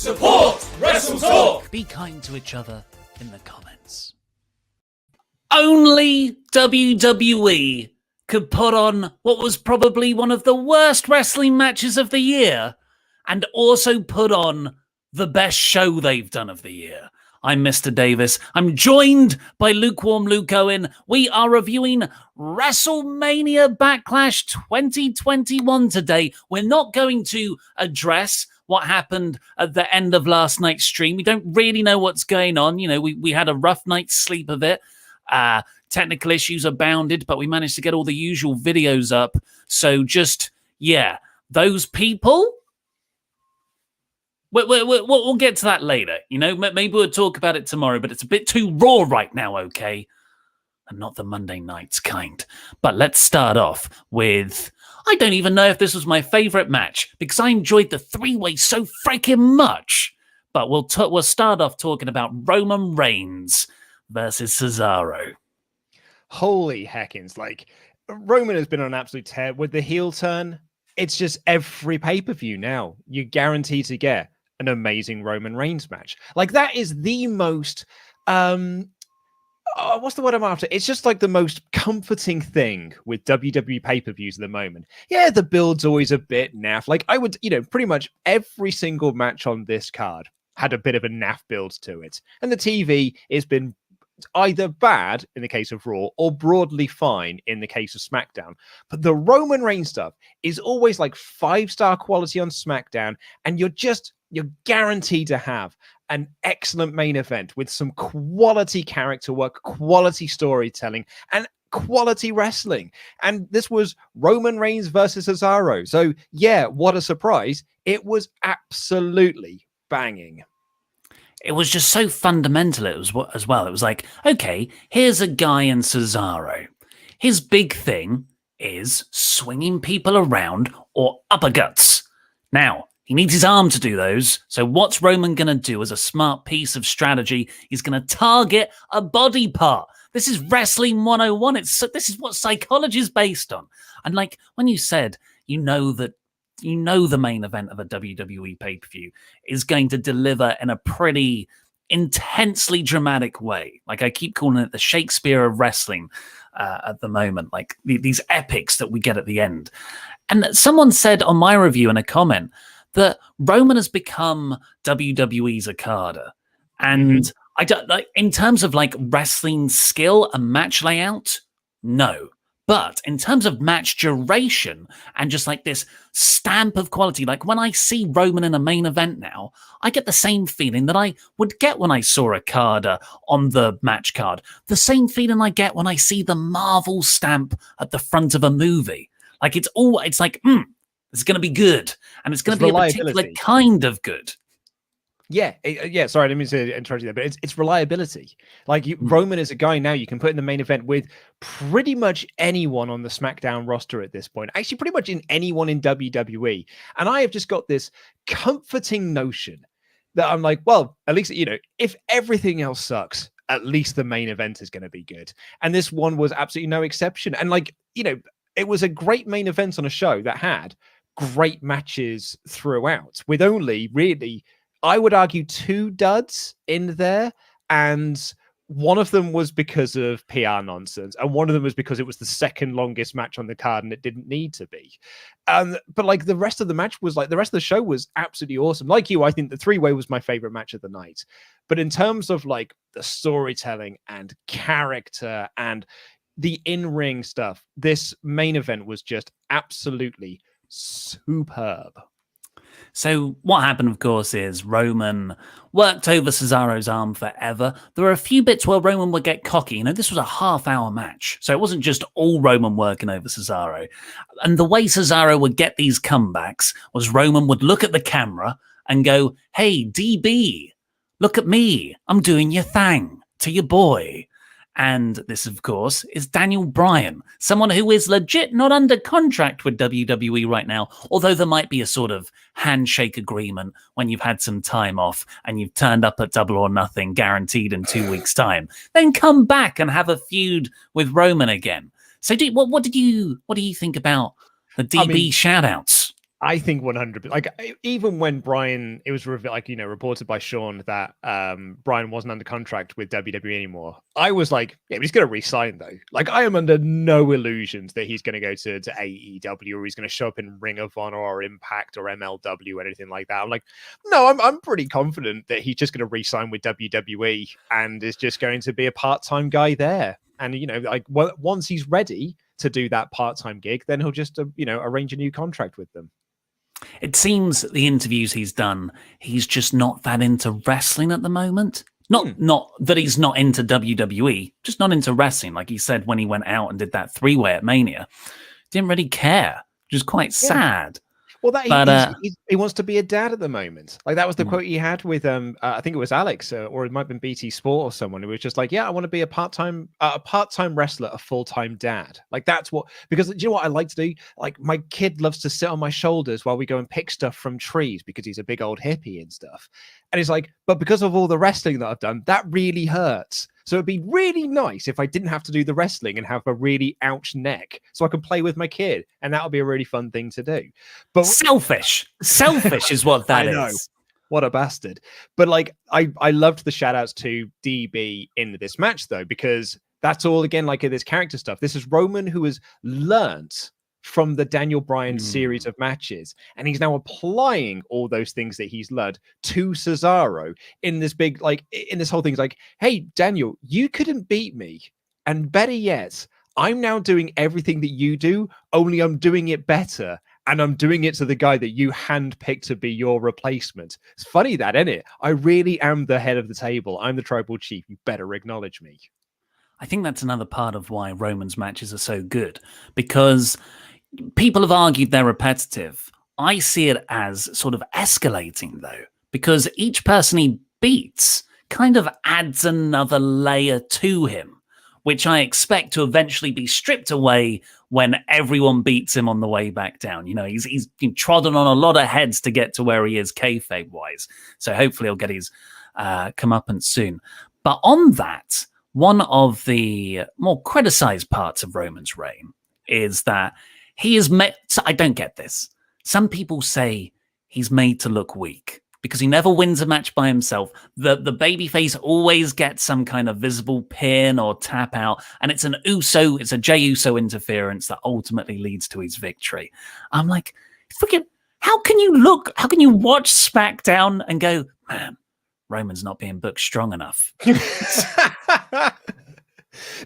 Support WrestleTalk! Be kind to each other in the comments. Only WWE could put on what was probably one of the worst wrestling matches of the year and also put on the best show they've done of the year. I'm Mr. Davis. I'm joined by Lukewarm Luke Owen. We are reviewing WrestleMania Backlash 2021 today. We're not going to address what happened at the end of last night's stream. We don't really know what's going on. You know, we had a rough night's sleep of it. Technical issues abounded, but we managed to get all the usual videos up. So just, yeah, those people... We'll get to that later. You know, maybe we'll talk about it tomorrow, but it's a bit too raw right now, okay? And not the Monday nights kind. But let's start off with... I don't even know if this was my favorite match because I enjoyed the three-way so freaking much. But we'll start off talking about Roman Reigns versus Cesaro. Holy heckins. Like, Roman has been on an absolute tear with the heel turn. It's just every pay-per-view now. You're guaranteed to get an amazing Roman Reigns match. Like, that is the most... what's the word I'm after? It's just like the most comforting thing with WWE pay-per-views at the moment. Yeah, the build's always a bit naff. Like, I would, pretty much every single match on this card had a bit of a naff build to it. And the TV has been either bad in the case of Raw or broadly fine in the case of SmackDown. But the Roman Reigns stuff is always like 5-star quality on SmackDown, and you're guaranteed to have an excellent main event with some quality character work, quality storytelling, and quality wrestling. And this was Roman Reigns versus Cesaro. So yeah, what a surprise. It was absolutely banging. It was just so fundamental as well. It was like, okay, here's a guy in Cesaro. His big thing is swinging people around or uppercuts. Now, he needs his arm to do those. So what's Roman going to do as a smart piece of strategy? He's going to target a body part. This is Wrestling 101. This is what psychology is based on. And like when you said, the main event of a WWE pay-per-view is going to deliver in a pretty intensely dramatic way. Like I keep calling it the Shakespeare of wrestling at the moment, like these epics that we get at the end. And someone said on my review in a comment that Roman has become WWE's Okada. And I don't like in terms of like wrestling skill and match layout, no. But in terms of match duration and just like this stamp of quality, like when I see Roman in a main event now, I get the same feeling that I would get when I saw Okada on the match card. The same feeling I get when I see the Marvel stamp at the front of a movie. Like it's like, it's going to be good. And it's going to be a particular kind of good. Yeah, sorry, I didn't mean to interrupt you there, but it's reliability. Like Roman is a guy now you can put in the main event with pretty much anyone on the SmackDown roster at this point. Actually, pretty much in anyone in WWE. And I have just got this comforting notion that I'm like, well, at least, if everything else sucks, at least the main event is going to be good. And this one was absolutely no exception. And like, it was a great main event on a show that had great matches throughout with only really... I would argue 2 duds in there, and one of them was because of PR nonsense, and one of them was because it was the second longest match on the card and it didn't need to be. But like the rest of the match was like the rest of the show was absolutely awesome. Like you, I think the 3-way was my favorite match of the night. But in terms of like the storytelling and character and the in-ring stuff, this main event was just absolutely superb. So what happened, of course, is Roman worked over Cesaro's arm forever. There were a few bits where Roman would get cocky. This was a half-hour match. So it wasn't just all Roman working over Cesaro. And the way Cesaro would get these comebacks was Roman would look at the camera and go, hey, DB, look at me. I'm doing your thing to your boy. And this, of course, is Daniel Bryan, someone who is legit not under contract with WWE right now, although there might be a sort of handshake agreement when you've had some time off and you've turned up at Double or Nothing guaranteed in 2 weeks' time. Then come back and have a feud with Roman again. So what do you think about the DB shout-outs? I think 100%. Like even when Brian, it was reported by Sean that Brian wasn't under contract with WWE anymore. I was like, yeah, but he's going to resign though. Like I am under no illusions that he's going to go to AEW or he's going to show up in Ring of Honor or Impact or MLW or anything like that. I'm like, no, I'm pretty confident that he's just going to resign with WWE and is just going to be a part-time guy there. And like once he's ready to do that part-time gig, then he'll just arrange a new contract with them. It seems the interviews he's done, he's just not that into wrestling at the moment. Not that he's not into WWE, just not into wrestling. Like he said when he went out and did that 3-way at Mania, didn't really care, which is quite sad. Well, he wants to be a dad at the moment. Like that was the quote he had with I think it was Alex or it might have been BT Sport or someone who was just like, yeah, I want to be a part-time wrestler, a full-time dad. Like that's what, because do you know what I like to do? Like my kid loves to sit on my shoulders while we go and pick stuff from trees because he's a big old hippie and stuff. And he's like, but because of all the wrestling that I've done, that really hurts. So it'd be really nice if I didn't have to do the wrestling and have a really ouch neck so I can play with my kid. And that would be a really fun thing to do. But selfish is what that is. I know. What a bastard. But like, I loved the shout outs to DB in this match though, because that's all again, like this character stuff. This is Roman who has learnt from the Daniel Bryan series of matches. And he's now applying all those things that he's learned to Cesaro in this big, like in this whole thing. It's like, hey, Daniel, you couldn't beat me. And better yet, I'm now doing everything that you do, only I'm doing it better. And I'm doing it to the guy that you handpicked to be your replacement. It's funny that, isn't it? I really am the head of the table. I'm the tribal chief. You better acknowledge me. I think that's another part of why Roman's matches are so good, because people have argued they're repetitive. I see it as sort of escalating, though, because each person he beats kind of adds another layer to him, which I expect to eventually be stripped away when everyone beats him on the way back down. He's been trodden on a lot of heads to get to where he is kayfabe-wise, so hopefully he'll get his comeuppance soon. But on that, one of the more criticized parts of Roman's reign is that he is met. I don't get this. Some people say he's made to look weak because he never wins a match by himself. The babyface always gets some kind of visible pin or tap out, and it's a Jey Uso interference that ultimately leads to his victory. I'm like, freaking, how can you watch SmackDown and go, man, Roman's not being booked strong enough?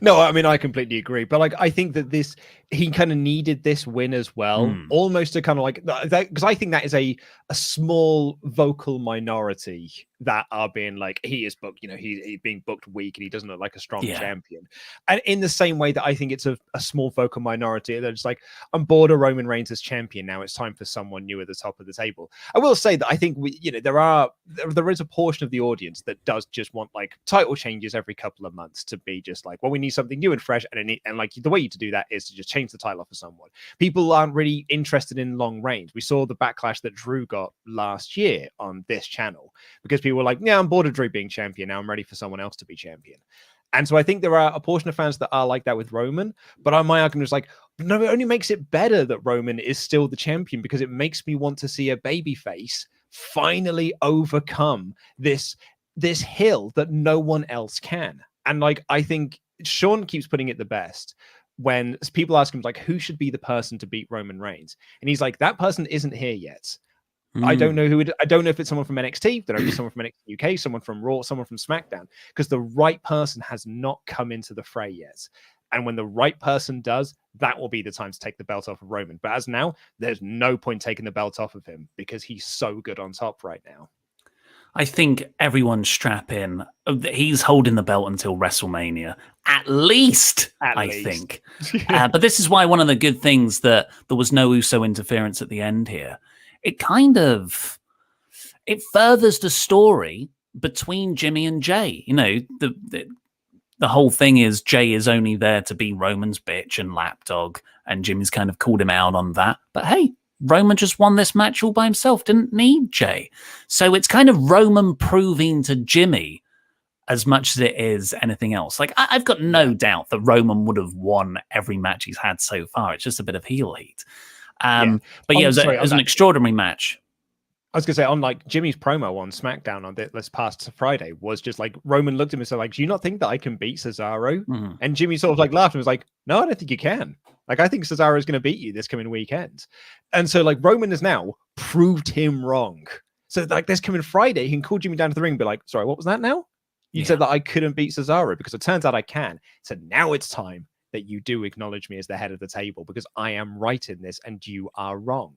No, I mean, I completely agree. But like, I think that he kind of needed this win as well, almost to kind of like that, because I think that is a small vocal minority that are being like, he is booked, he's being booked weak and he doesn't look like a strong champion. And in the same way that I think it's a small vocal minority that it's like, I'm bored of Roman Reigns as champion. Now it's time for someone new at the top of the table. I will say that I think there is a portion of the audience that does just want like title changes every couple of months to be just like, well, we need something new and fresh. And like the way to do that is to just change the title off of someone. People aren't really interested in long reigns. We saw the backlash that Drew got last year on this channel because people were like, yeah, I'm bored of Drew being champion. Now I'm ready for someone else to be champion. And so I think there are a portion of fans that are like that with Roman, but my argument is like, no, it only makes it better that Roman is still the champion because it makes me want to see a babyface finally overcome this hill that no one else can. And like, I think Sean keeps putting it the best when people ask him like, who should be the person to beat Roman Reigns? And he's like, that person isn't here yet. I don't know who I don't know if it's someone from NXT, there might be someone from NXT UK, someone from Raw, someone from SmackDown, because the right person has not come into the fray yet. And when the right person does, that will be the time to take the belt off of Roman. But as now, there's no point taking the belt off of him because he's so good on top right now. I think everyone's strap in. He's holding the belt until WrestleMania, at least. I think. But this is why one of the good things that there was no Uso interference at the end here. It furthers the story between Jimmy and Jey. The whole thing is Jey is only there to be Roman's bitch and lapdog, and Jimmy's kind of called him out on that. But hey, Roman just won this match all by himself, didn't need Jey. So it's kind of Roman proving to Jimmy as much as it is anything else. Like, I've got no doubt that Roman would have won every match he's had so far. It's just a bit of heel heat. But yeah, it was an extraordinary match. I was going to say, on like Jimmy's promo on SmackDown on this past Friday was just like Roman looked at him and said, like, do you not think that I can beat Cesaro? Mm-hmm. And Jimmy sort of like laughed and was like, no, I don't think you can. Like, I think Cesaro is going to beat you this coming weekend. And so like Roman has now proved him wrong. So like this coming Friday, he can call Jimmy down to the ring and be like, sorry, what was that now? You said that I couldn't beat Cesaro because it turns out I can. So now it's time that you do acknowledge me as the head of the table because I am right in this and you are wrong.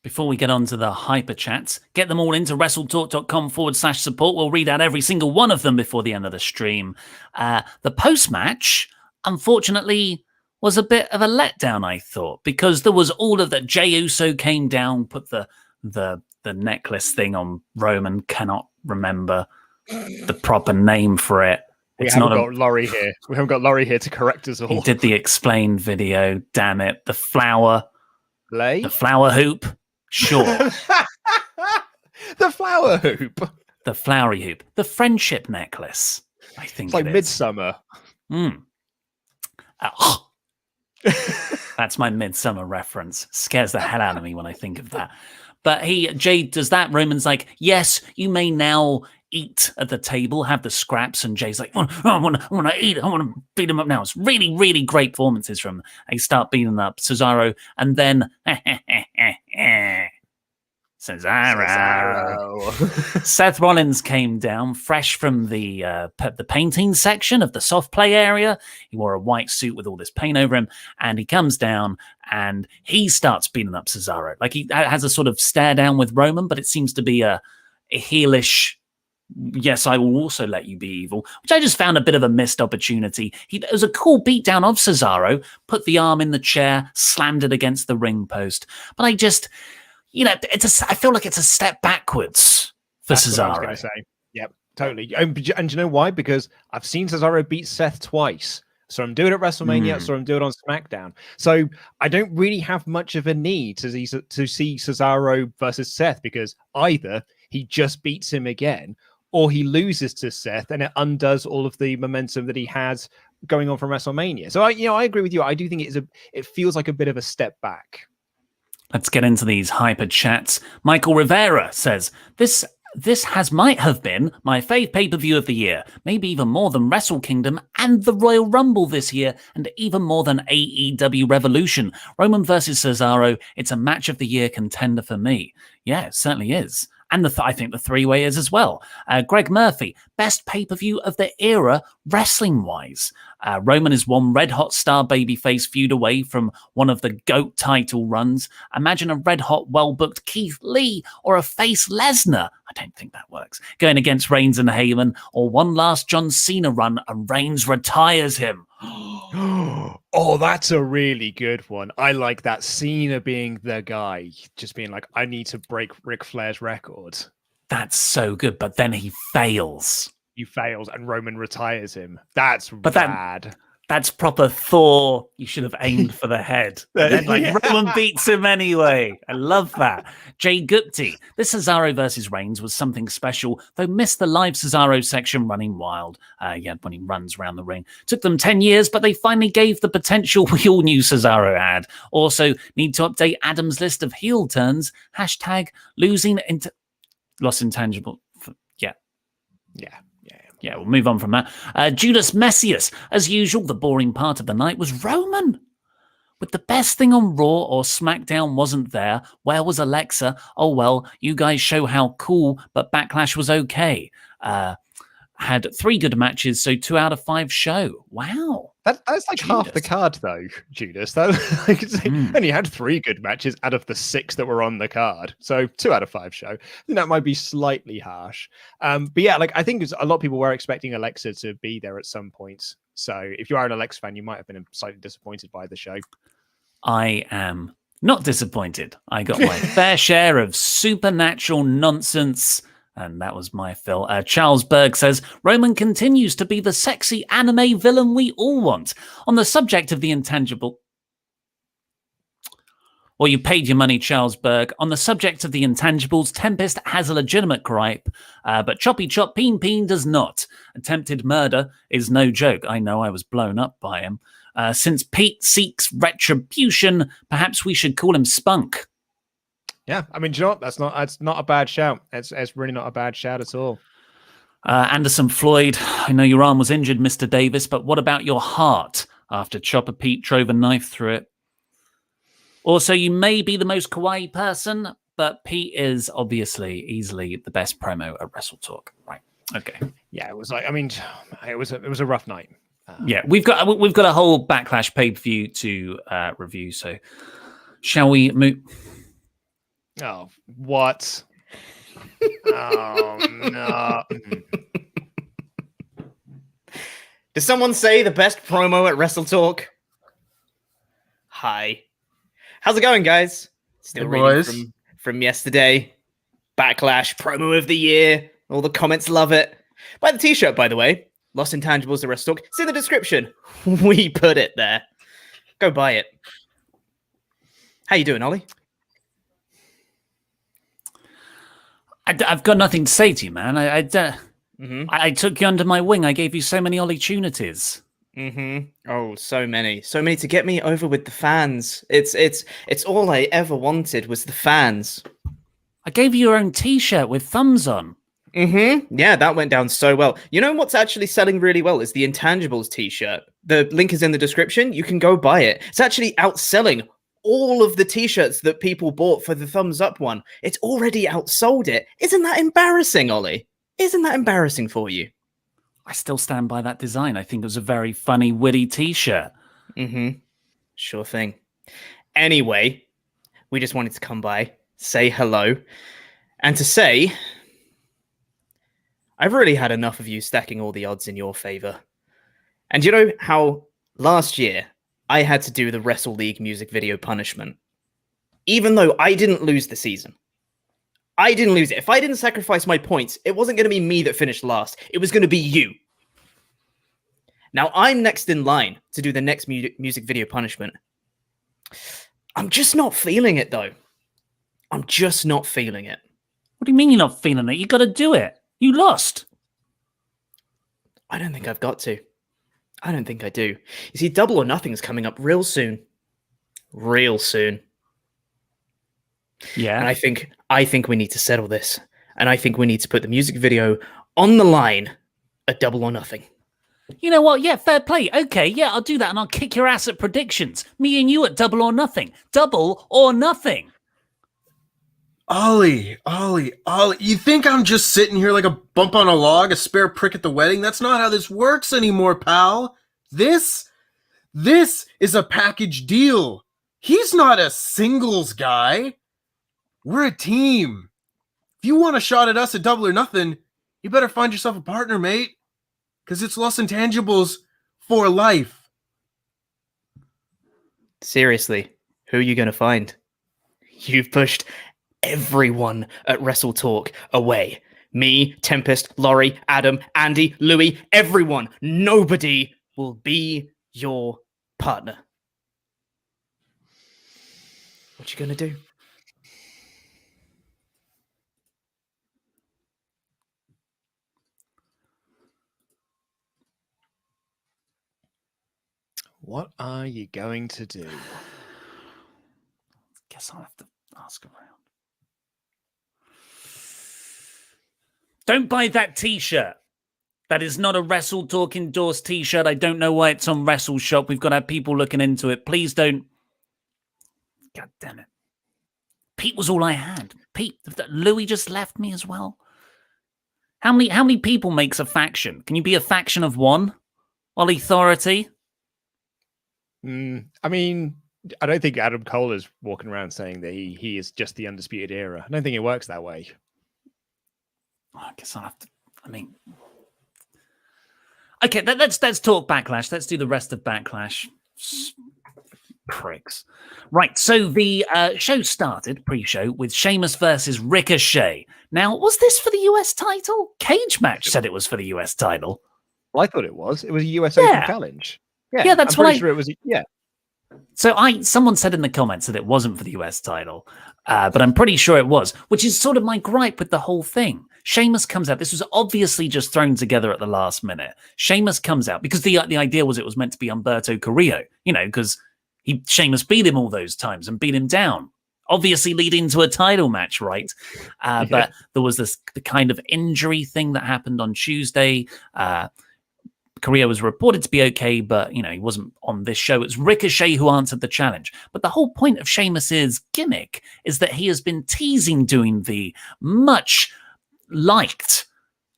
Before we get on to the Hyperchats, get them all into WrestleTalk.com/support. We'll read out every single one of them before the end of the stream. The post-match, unfortunately, was a bit of a letdown, I thought, because there was all of that. Jey Uso came down, put the necklace thing on Roman, cannot remember the proper name for it. We haven't got Laurie here. We haven't got Laurie here to correct us all. He did the explained video, damn it. The flower hoop. Sure. The flower hoop. The flowery hoop. The friendship necklace, I think it's like Midsummer. That's my Midsummer reference. Scares the hell out of me when I think of that. But Jay does that. Roman's like, yes, you may now eat at the table, have the scraps. And Jay's like, I want to eat. I want to beat him up now. It's really, really great performances from him. They start beating up Cesaro. And then Cesaro. Seth Rollins came down fresh from the painting section of the soft play area. He wore a white suit with all this paint over him, and he comes down and he starts beating up Cesaro. Like he has a sort of stare down with Roman, but it seems to be a heelish, yes, I will also let you be evil, which I just found a bit of a missed opportunity. It was a cool beatdown of Cesaro, put the arm in the chair, slammed it against the ring post. But I just, I feel like it's a step backwards for Cesaro. What I was going to say. Yep, totally. And do you know why? Because I've seen Cesaro beat Seth twice. So I'm doing it at WrestleMania, so I'm doing it on SmackDown. So I don't really have much of a need to see Cesaro versus Seth because either he just beats him again or he loses to Seth and it undoes all of the momentum that he has going on from WrestleMania. So I agree with you. I do think it feels like a bit of a step back. Let's get into these hyper chats. Michael Rivera says, This might have been my fave pay-per-view of the year, maybe even more than Wrestle Kingdom and the Royal Rumble this year, and even more than AEW Revolution. Roman versus Cesaro, it's a match of the year contender for me. Yeah, it certainly is. And I think the three-way is as well. Greg Murphy, best pay-per-view of the era, wrestling-wise. Roman is one red-hot star babyface feud away from one of the GOAT title runs. Imagine a red-hot, well-booked Keith Lee or a face Lesnar. I don't think that works. Going against Reigns and Heyman, or one last John Cena run and Reigns retires him. Oh, that's a really good one. I like that. Cena being the guy, just being like, I need to break Ric Flair's record. That's so good, but then he fails. He fails and Roman retires him. That's bad. That's proper Thor. You should have aimed for the head. And then, Roman beats him anyway. I love that. Jay Gupti. This Cesaro versus Reigns was something special, though missed the live Cesaro section running wild. When he runs around the ring. Took them 10 years, but they finally gave the potential we all knew Cesaro had. Also, need to update Adam's list of heel turns. # losing lost intangible. Yeah, we'll move on from that. Judas Messias. As usual, the boring part of the night was Roman. With the best thing on Raw or SmackDown wasn't there, where was Alexa? Oh, well, you guys show how cool, but Backlash was okay. Had 3 good matches, so 2 out of 5 show. Wow. That's like Judas. Half the card, though, Judas. That only had 3 good matches out of the 6 that were on the card. So 2 out of 5 show. I think that might be slightly harsh. But yeah, I think a lot of people were expecting Alexa to be there at some point. So if you are an Alexa fan, you might have been slightly disappointed by the show. I am not disappointed. I got my fair share of supernatural nonsense. And that was my fill. Charles Berg says, Roman continues to be the sexy anime villain we all want. On the subject of the intangible... Well, you paid your money, Charles Berg. On the subject of the intangibles, Tempest has a legitimate gripe, but Choppy Chop Peen Peen does not. Attempted murder is no joke. I know I was blown up by him. Since Pete seeks retribution, perhaps we should call him Spunk. Yeah, I mean, do you know what? That's not a bad shout. It's really not a bad shout at all. Anderson Floyd, I know your arm was injured, Mr. Davis, but what about your heart after Chopper Pete drove a knife through it? Also, you may be the most kawaii person, but Pete is obviously easily the best promo at WrestleTalk. Right. Okay. Yeah, it was like, I mean, it was a rough night. Yeah, we've got a whole Backlash pay-per-view to review, so shall we move? Oh, what? Oh, no. Did someone say the best promo at WrestleTalk? Hi. How's it going, guys? Still reading from yesterday. Backlash, promo of the year. All the comments love it. Buy the t-shirt, by the way. Lost Intangibles at WrestleTalk. It's in the description. We put it there. Go buy it. How you doing, Ollie? I've got nothing to say to you, man. I took you under my wing. I gave you so many opportunities. Oh, so many to get me over with the fans. It's all I ever wanted was the fans. I gave you your own t-shirt with thumbs on. Yeah, that went down so well. You know what's actually selling really well is the Intangibles t-shirt. The link is in the description. You can go buy it. It's actually outselling all of the t-shirts that people bought for the thumbs up one. It's already outsold it. Isn't that embarrassing, Ollie? Isn't that embarrassing for you? I still stand by that design. I think it was a very funny, witty t-shirt. Sure thing. Anyway, we just wanted to come by, say hello, and to say, I've really had enough of you stacking all the odds in your favor. And you know how last year I had to do the Wrestle League music video punishment? Even though I didn't lose the season. I didn't lose it. If I didn't sacrifice my points, it wasn't going to be me that finished last. It was going to be you. Now I'm next in line to do the next music video punishment. I'm just not feeling it, though. I'm just not feeling it. What do you mean you're not feeling it? You got to do it. You lost. I don't think I've got to. I don't think I do. You see, Double or Nothing is coming up real soon. Real soon. Yeah. And I think we need to settle this. And I think we need to put the music video on the line at Double or Nothing. You know what? Yeah, fair play. Okay, yeah, I'll do that and I'll kick your ass at predictions. Me and you at Double or Nothing. Double or Nothing. Ollie, you think I'm just sitting here like a bump on a log, a spare prick at the wedding? That's not how this works anymore, pal. This is a package deal. He's not a singles guy. We're a team. If you want a shot at us at Double or Nothing, you better find yourself a partner, mate. Because it's Los Intangibles for life. Seriously, who are you going to find? You've pushed everyone at WrestleTalk away. Me, Tempest, Laurie, Adam, Andy, Louis, everyone. Nobody will be your partner. What you going to do? What are you going to do? Guess I'll have to ask around. Don't buy that t-shirt. That is not a WrestleTalk endorsed t-shirt. I don't know why it's on Wrestle Shop. We've got to have people looking into it. Please don't. God damn it. Pete was all I had. Pete, Louis just left me as well. How many people makes a faction? Can you be a faction of one? Ollie Authority? I mean, I don't think Adam Cole is walking around saying that he is just the Undisputed Era. I don't think it works that way. I guess I'll have to. I mean, okay, let's talk Backlash. Let's do the rest of Backlash. Pricks. Right, so the show started, pre-show, with Sheamus versus Ricochet. Now, was this for the US title? Cage Match said it was for the US title. Well, I thought it was. It was a US Open challenge. Yeah, that's I'm what pretty sure it was. Yeah. So someone said in the comments that it wasn't for the US title, but I'm pretty sure it was, which is sort of my gripe with the whole thing. Sheamus comes out. This was obviously just thrown together at the last minute. Sheamus comes out because the idea was it was meant to be Humberto Carrillo, because Sheamus beat him all those times and beat him down. Obviously leading to a title match, right? But there was the kind of injury thing that happened on Tuesday. Carrillo was reported to be okay, but, he wasn't on this show. It's Ricochet who answered the challenge. But the whole point of Sheamus's gimmick is that he has been teasing doing the much liked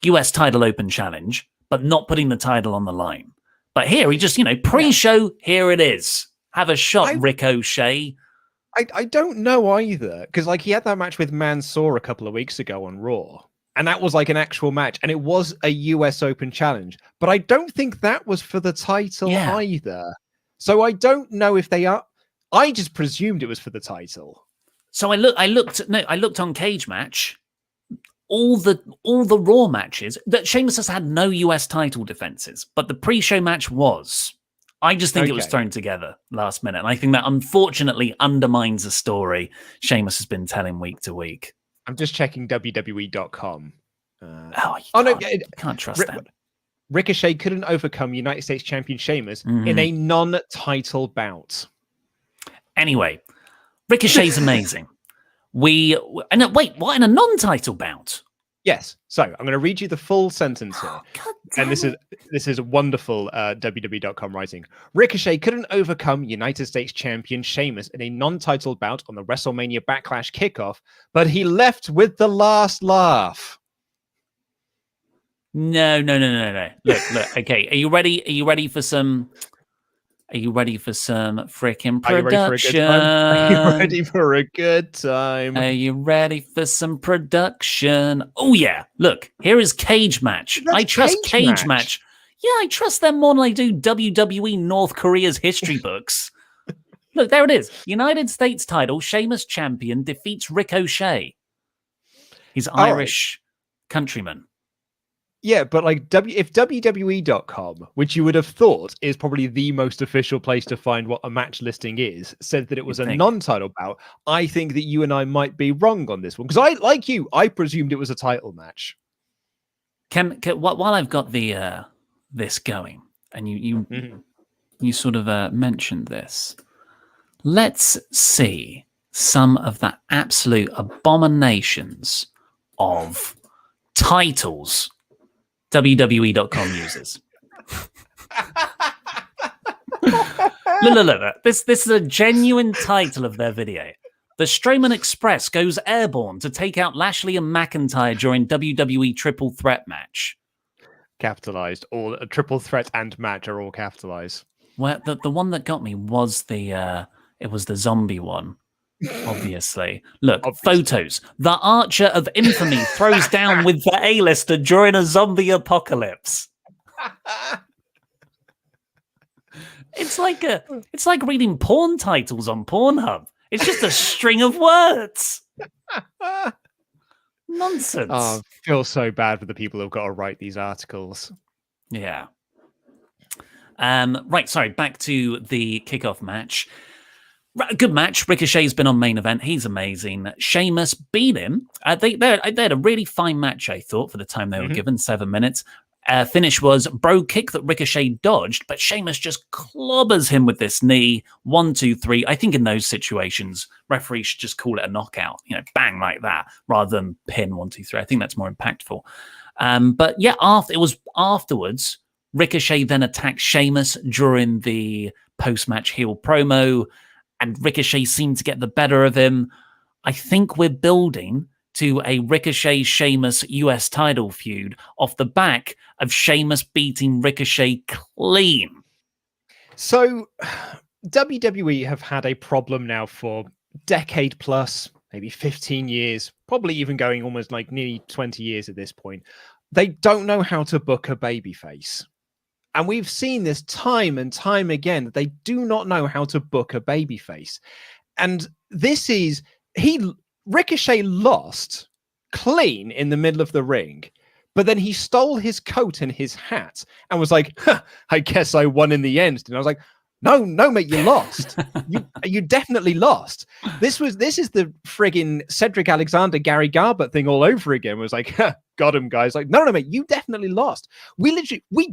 US title open challenge, but not putting the title on the line. But here he just, pre-show, here it is. Have a shot, Ricochet. I don't know either, because he had that match with Mansoor a couple of weeks ago on Raw, and that was an actual match, and it was a US Open challenge, but I don't think that was for the title either. So I don't know if they are. I just presumed it was for the title. So I looked on Cage Match. All the Raw matches that Sheamus has had no US title defenses, but the pre-show match was. I just think it was thrown together last minute. And I think that unfortunately undermines the story Sheamus has been telling week to week. I'm just checking WWE.com. Can't trust that. Ricochet couldn't overcome United States Champion Sheamus in a non-title bout. Anyway, Ricochet's amazing. Wait, what? In a non-title bout? Yes. So I'm going to read you the full sentence here. And this is a wonderful WWE.com writing. Ricochet couldn't overcome United States Champion Sheamus in a non-title bout on the WrestleMania Backlash kickoff, but he left with the last laugh. No. Look. Okay, are you ready for some? Are you ready for some freaking production? Are you ready for a good time? Are you ready for some production? Oh, yeah. Look, here is Cage Match. I trust Cage Match. Yeah, I trust them more than I do WWE North Korea's history books. Look, there it is. United States title, Sheamus champion, defeats Ricochet. He's Irish countryman. Yeah, but if WWE.com, which you would have thought is probably the most official place to find what a match listing is, said that it was a non-title bout, I think that you and I might be wrong on this one. Because I presumed it was a title match. While I've got the this going, and you sort of mentioned this, let's see some of the absolute abominations of titles WWE.com uses. Look. This is a genuine title of their video. The Strowman Express goes airborne to take out Lashley and McIntyre during WWE Triple Threat match. Capitalized. All a triple threat and match are all capitalized. Well, the one that got me was the zombie one. Obviously. Look, photos. The Archer of Infamy throws down with the A-lister during a zombie apocalypse. It's like reading porn titles on Pornhub. It's just a string of words. Nonsense. Oh, I feel so bad for the people who've got to write these articles. Yeah. Right, sorry, back to the kickoff match. Good match. Ricochet's been on main event. He's amazing. Sheamus beat him. They had a really fine match, I thought, for the time they were given, 7 minutes. Finish was bro kick that Ricochet dodged, but Sheamus just clobbers him with this knee. 1, 2, 3. I think in those situations, referees should just call it a knockout. Bang like that, rather than pin 1, 2, 3. I think that's more impactful. But yeah, it was afterwards. Ricochet then attacked Sheamus during the post-match heel promo, and Ricochet seemed to get the better of him. I think we're building to a Ricochet-Sheamus US title feud off the back of Sheamus beating Ricochet clean. So WWE have had a problem now for decade plus, maybe 15 years, probably even going almost nearly 20 years at this point. They don't know how to book a babyface. And we've seen this time and time again, that they do not know how to book a babyface. And this is, Ricochet lost clean in the middle of the ring, but then he stole his coat and his hat and was like, I guess I won in the end. And I was like, No, mate, you lost. You definitely lost. This is the friggin' Cedric Alexander, Gary Garbutt thing all over again. It was like, got him, guys. Like, no, mate, you definitely lost. We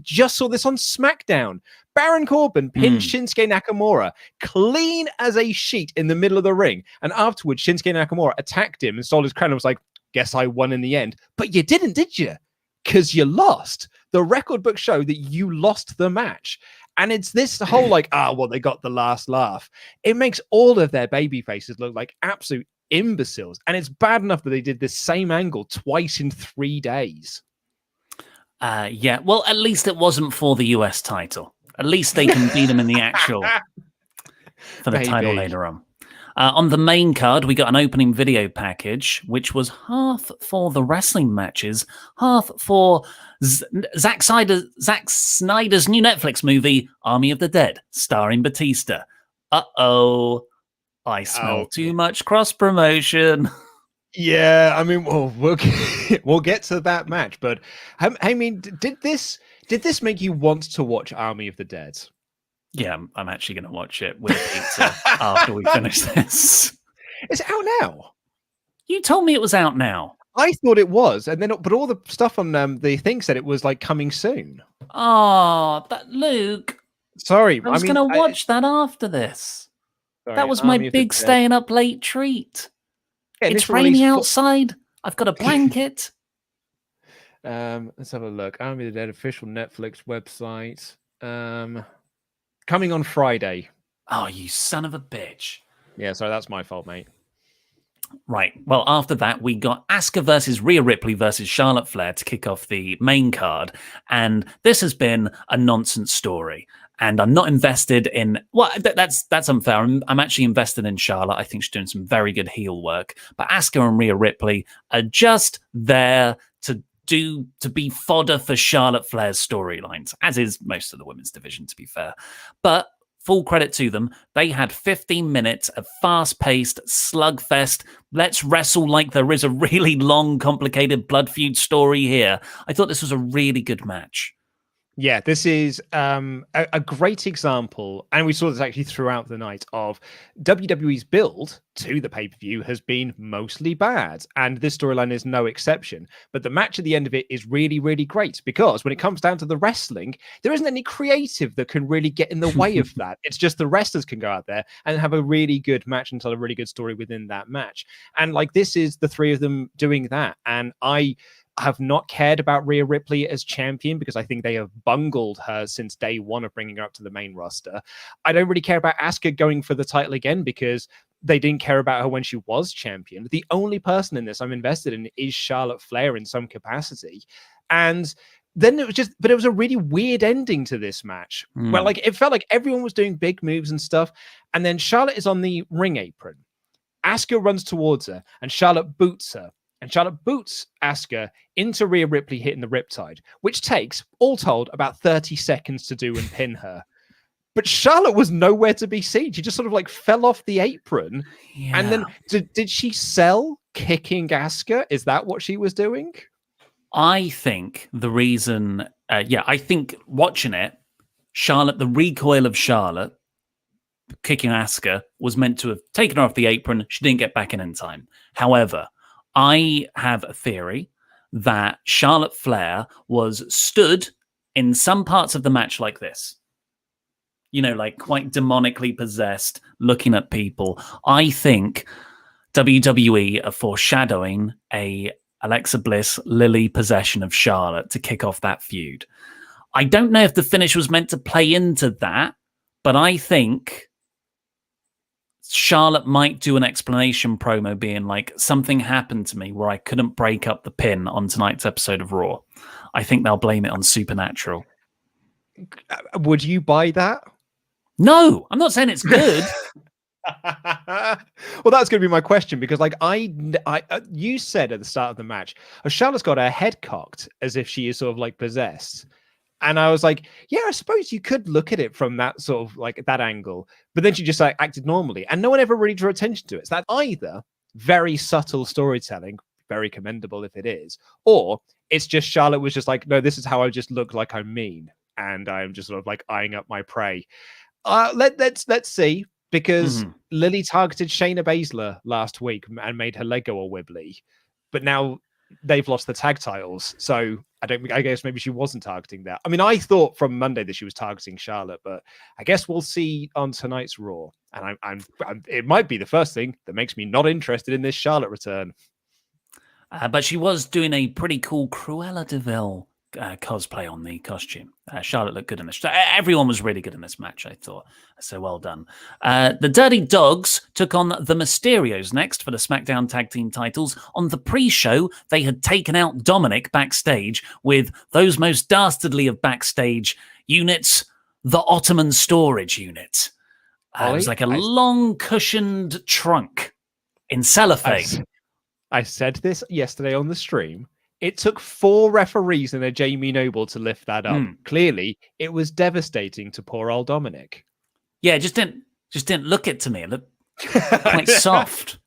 just saw this on SmackDown. Baron Corbin pinned Shinsuke Nakamura clean as a sheet in the middle of the ring. And afterwards, Shinsuke Nakamura attacked him and stole his crown and was like, guess I won in the end. But you didn't, did you? Because you lost. The record books show that you lost the match. And it's this whole like, well, they got the last laugh. It makes all of their baby faces look like absolute imbeciles. And it's bad enough that they did this same angle twice in 3 days. Yeah, well, at least it wasn't for the US title. At least they can beat them in the actual for the title later on. On the main card, we got an opening video package, which was half for the wrestling matches, half for Zack Snyder's new Netflix movie, Army of the Dead, starring Batista. Uh-oh. I smell too much cross-promotion. Yeah, I mean, we'll get to that match, but I mean, did this make you want to watch Army of the Dead? Yeah, I'm actually going to watch it with pizza after we finish this. It's out now. You told me it was out now. I thought it was, but all the stuff on the thing said it was like coming soon. Oh, but Luke. Sorry, I was going to watch that after this. Sorry, that was my big staying up late treat. Yeah, it's raining outside. I've got a blanket. Let's have a look. Army of the Dead official Netflix website. Coming on Friday. Oh, you son of a bitch. Yeah, sorry, that's my fault, mate. Right. Well, after that, we got Asuka versus Rhea Ripley versus Charlotte Flair to kick off the main card. And this has been a nonsense story. And I'm not invested in... Well, that's unfair. I'm actually invested in Charlotte. I think she's doing some very good heel work. But Asuka and Rhea Ripley are just there to be fodder for Charlotte Flair's storylines, as is most of the women's division, to be fair. But full credit to them, they had 15 minutes of fast-paced slugfest. Let's wrestle like there is a really long, complicated blood feud story here. I thought this was a really good match. Yeah, this is a great example, and we saw this actually throughout the night, of WWE's build to the pay-per-view has been mostly bad, and this storyline is no exception. But the match at the end of it is really, really great, because when it comes down to the wrestling, there isn't any creative that can really get in the way of that. It's just the wrestlers can go out there and have a really good match and tell a really good story within that match. And like, this is the three of them doing that, and I have not cared about Rhea Ripley as champion because I think they have bungled her since day one of bringing her up to the main roster. I don't really care about Asuka going for the title again because they didn't care about her when she was champion. The only person in this I'm invested in is Charlotte Flair in some capacity. And then it was a really weird ending to this match where like it felt like everyone was doing big moves and stuff. And then Charlotte is on the ring apron. Asuka runs towards her and Charlotte boots her. And Charlotte boots Asuka into Rhea Ripley hitting the Riptide, which takes, all told, about 30 seconds to do and pin her. But Charlotte was nowhere to be seen. She just sort of like fell off the apron. Yeah. And then did she sell kicking Asuka? Is that what she was doing? I think the reason, I think watching it, the recoil of Charlotte kicking Asuka was meant to have taken her off the apron. She didn't get back in time. However, I have a theory that Charlotte Flair was stood in some parts of the match like this. You know, like quite demonically possessed, looking at people. I think WWE are foreshadowing a Alexa Bliss Lily possession of Charlotte to kick off that feud. I don't know if the finish was meant to play into that, but I think Charlotte might do an explanation promo being like, something happened to me where I couldn't break up the pin on tonight's episode of Raw. I think they'll blame it on Supernatural. Would you buy that? No, I'm not saying it's good. Well, that's going to be my question, because like you said at the start of the match, Charlotte's got her head cocked as if she is sort of like possessed. And I was like, yeah, I suppose you could look at it from that sort of like that angle. But then she just like acted normally and no one ever really drew attention to it. So that's either very subtle storytelling, very commendable if it is, or it's just Charlotte was just like, no, this is how I just look like I'm mean. And I'm just sort of like eyeing up my prey. Let's see, because Lily targeted Shayna Baszler last week and made her leg go all wibbly, but now they've lost the tag titles. So I guess maybe she wasn't targeting that. I mean, I thought from Monday that she was targeting Charlotte, but I guess we'll see on tonight's Raw. And it might be the first thing that makes me not interested in this Charlotte return. But she was doing a pretty cool Cruella de Vil cosplay on the costume. Charlotte looked good in this. Everyone was really good in this match, I thought. So well done. The Dirty Dogs took on the Mysterios next for the SmackDown Tag Team titles. On the pre-show, they had taken out Dominic backstage with those most dastardly of backstage units, the Ottoman storage unit. It was like a long cushioned trunk in cellophane. I said this yesterday on the stream. It took 4 referees and a Jamie Noble to lift that up. Clearly, it was devastating to poor old Dominic. Yeah, just didn't look it to me. It looked quite soft.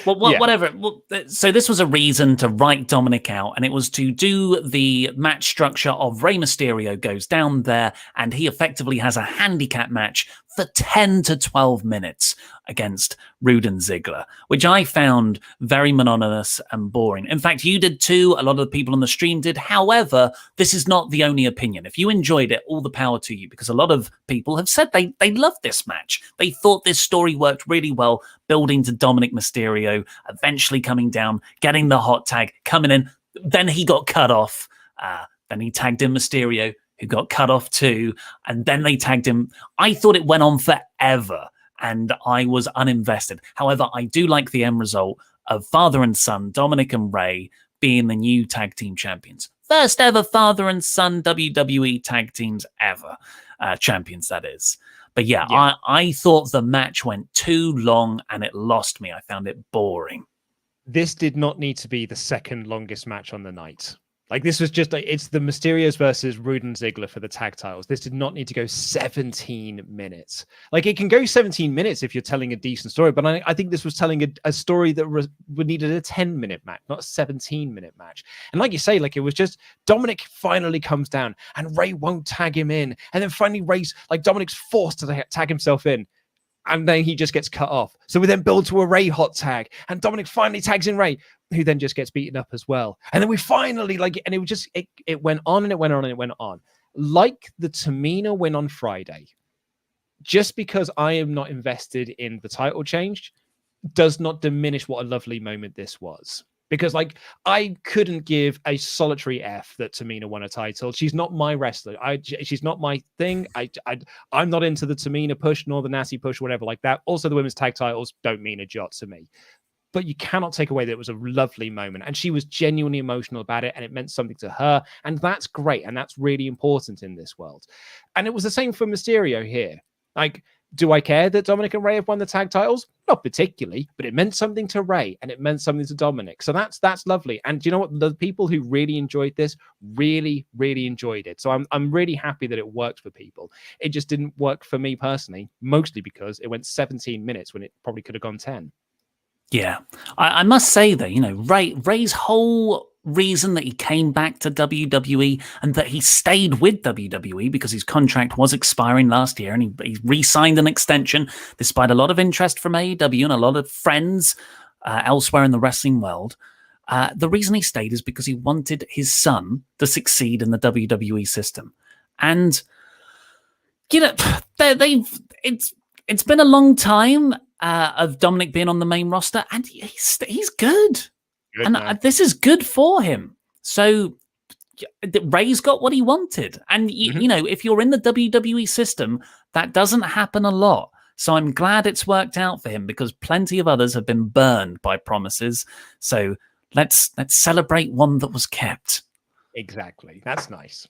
Well, whatever. Well, so this was a reason to write Dominic out, and it was to do the match structure of Rey Mysterio goes down there, and he effectively has a handicap match for 10 to 12 minutes against Roode and Ziggler, which I found very monotonous and boring. In fact, you did too. A lot of the people on the stream did. However, this is not the only opinion. If you enjoyed it, all the power to you, because a lot of people have said they loved this match. They thought this story worked really well, building to Dominic Mysterio, eventually coming down, getting the hot tag, coming in. Then he got cut off. Then he tagged in Mysterio, who got cut off too, and then they tagged him. I thought it went on forever, and I was uninvested. However, I do like the end result of father and son, Dominic and Rey, being the new tag team champions. First ever father and son WWE tag teams ever. Champions, that is. But yeah. I thought the match went too long, and it lost me. I found it boring. This did not need to be the second longest match on the night. Like, this was just like, it's the Mysterios versus Roode and Ziggler for the tag titles. This did not need to go 17 minutes. Like, it can go 17 minutes if you're telling a decent story, but I think this was telling a story that would needed a 10-minute match, not a 17-minute match. And like you say, like, it was just Dominic finally comes down and Rey won't tag him in. And then finally Dominic's forced to tag himself in. And then he just gets cut off. So we then build to a Rey hot tag, and Dominic finally tags in Rey, who then just gets beaten up as well. And then we finally and it was just it went on and it went on and it went on. Like the Tamina win on Friday, just because I am not invested in the title change does not diminish what a lovely moment this was. Because, like, I couldn't give a solitary F that Tamina won a title. She's not my wrestler. She's not my thing. I'm not into the Tamina push nor the Natty push, whatever like that. Also, the women's tag titles don't mean a jot to me. But you cannot take away that it was a lovely moment. And she was genuinely emotional about it, and it meant something to her. And that's great. And that's really important in this world. And it was the same for Mysterio here. Like, do I care that Dominic and Rey have won the tag titles? Not particularly, but it meant something to Rey and it meant something to Dominic. So that's lovely. And do you know what? The people who really enjoyed this really, really enjoyed it. So I'm really happy that it worked for people. It just didn't work for me personally, mostly because it went 17 minutes when it probably could have gone 10. Yeah, I must say that, you know, Rey's whole reason that he came back to WWE and that he stayed with WWE because his contract was expiring last year, and he re-signed an extension despite a lot of interest from AEW and a lot of friends elsewhere in the wrestling world. The reason he stayed is because he wanted his son to succeed in the WWE system. And, you know, it's been a long time of Dominic being on the main roster, and he's good. And this is good for him. So Rey's got what he wanted. And, you know, if you're in the WWE system, that doesn't happen a lot. So I'm glad it's worked out for him, because plenty of others have been burned by promises. So let's celebrate one that was kept. Exactly. That's nice.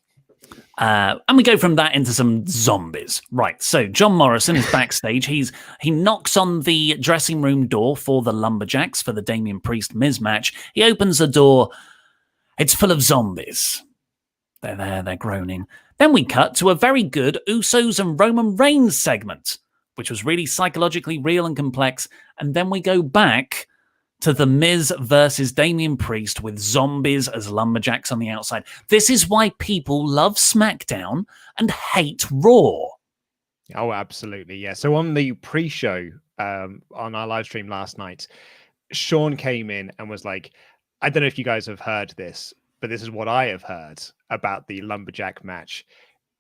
And we go from that into some zombies. Right, so John Morrison is backstage. He knocks on the dressing room door for the Lumberjacks for the Damien Priest Miz match. He opens the door. It's full of zombies. They're there, they're groaning. Then we cut to a very good Usos and Roman Reigns segment, which was really psychologically real and complex. And then we go back to the Miz versus Damien Priest with zombies as lumberjacks on the outside. This is why people love SmackDown and hate Raw. Oh, absolutely. Yeah. So on the pre-show, on our live stream last night, Sean came in and was like, I don't know if you guys have heard this, but this is what I have heard about the Lumberjack match.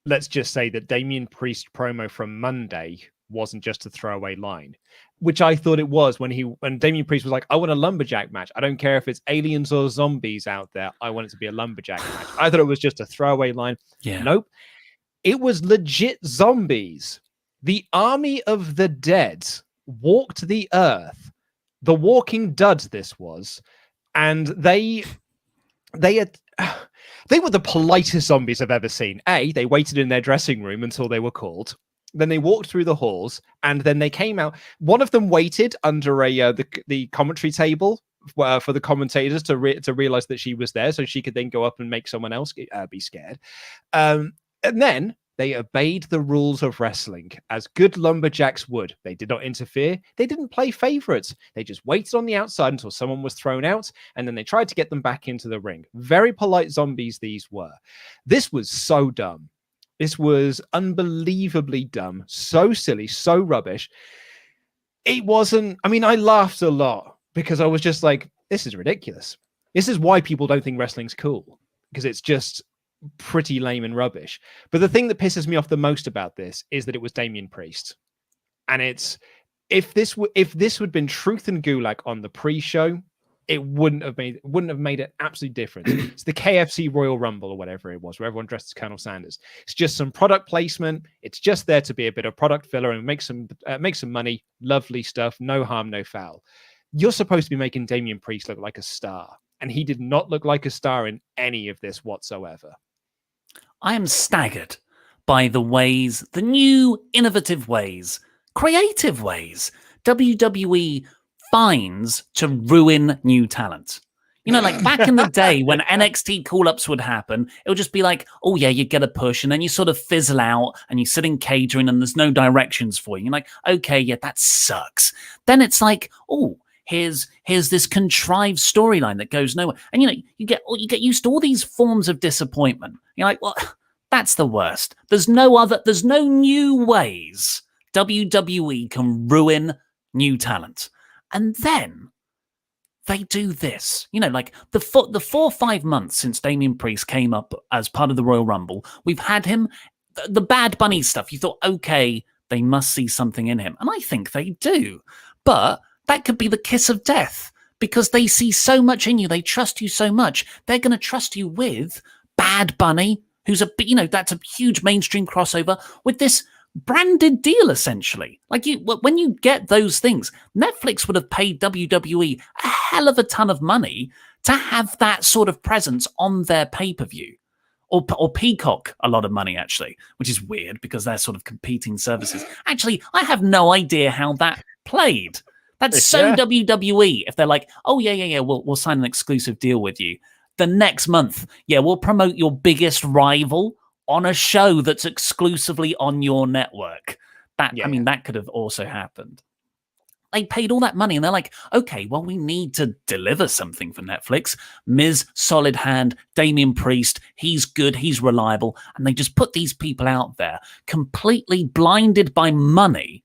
Let's just say that Damien Priest promo from Monday wasn't just a throwaway line, which I thought it was when Damien Priest was like, I want a Lumberjack match. I don't care if it's aliens or zombies out there. I want it to be a Lumberjack match. I thought it was just a throwaway line. Yeah. Nope. It was legit zombies. The army of the dead walked the earth. The Walking Dud this was. And they were the politest zombies I've ever seen. They waited in their dressing room until they were called. Then they walked through the halls, and then they came out. One of them waited under the commentary table for the commentators to realize that she was there, so she could then go up and make someone else be scared. And then they obeyed the rules of wrestling, as good lumberjacks would. They did not interfere. They didn't play favorites. They just waited on the outside until someone was thrown out, and then they tried to get them back into the ring. Very polite zombies these were. This was so dumb. This was unbelievably dumb. So silly, so rubbish. It wasn't... I mean, I laughed a lot because I was just like, this is ridiculous. This is why people don't think wrestling's cool, because it's just pretty lame and rubbish. But the thing that pisses me off the most about this is that it was Damien Priest. And it's... If this had been Truth and Gulak on the pre-show, it wouldn't have made it absolutely different. It's the KFC Royal Rumble or whatever it was, where everyone dressed as Colonel Sanders. It's just some product placement. It's just there to be a bit of product filler and make some money. Lovely stuff. No harm, no foul. You're supposed to be making Damien Priest look like a star, and he did not look like a star in any of this whatsoever. I am staggered by the new innovative ways, creative ways WWE finds to ruin new talent. You know, like back in the day when NXT call-ups would happen, it would just be like, oh yeah, you get a push, and then you sort of fizzle out and you sit in catering and there's no directions for you. You're like, okay, yeah, that sucks. Then it's like, oh, here's this contrived storyline that goes nowhere. And you know, you get used to all these forms of disappointment. You're like, well, that's the worst. There's no new ways WWE can ruin new talent. And then they do this. You know, like the 4 or 5 months since Damien Priest came up as part of the Royal Rumble, we've had him, the Bad Bunny stuff. You thought, okay, they must see something in him. And I think they do. But that could be the kiss of death, because they see so much in you. They trust you so much. They're going to trust you with Bad Bunny, who's that's a huge mainstream crossover with this branded deal, essentially. Like when you get those things, Netflix would have paid WWE a hell of a ton of money to have that sort of presence on their pay-per-view, or Peacock a lot of money, actually, which is weird because they're sort of competing services. Actually, I have no idea how that played. That's so WWE. If they're like, oh yeah, we'll sign an exclusive deal with you. The next month, yeah, we'll promote your biggest rival on a show that's exclusively on your network. I mean, that could have also happened. They paid all that money and they're like, okay, well, we need to deliver something for Netflix. Miz, solid hand. Damien Priest, he's good, he's reliable. And they just put these people out there completely blinded by money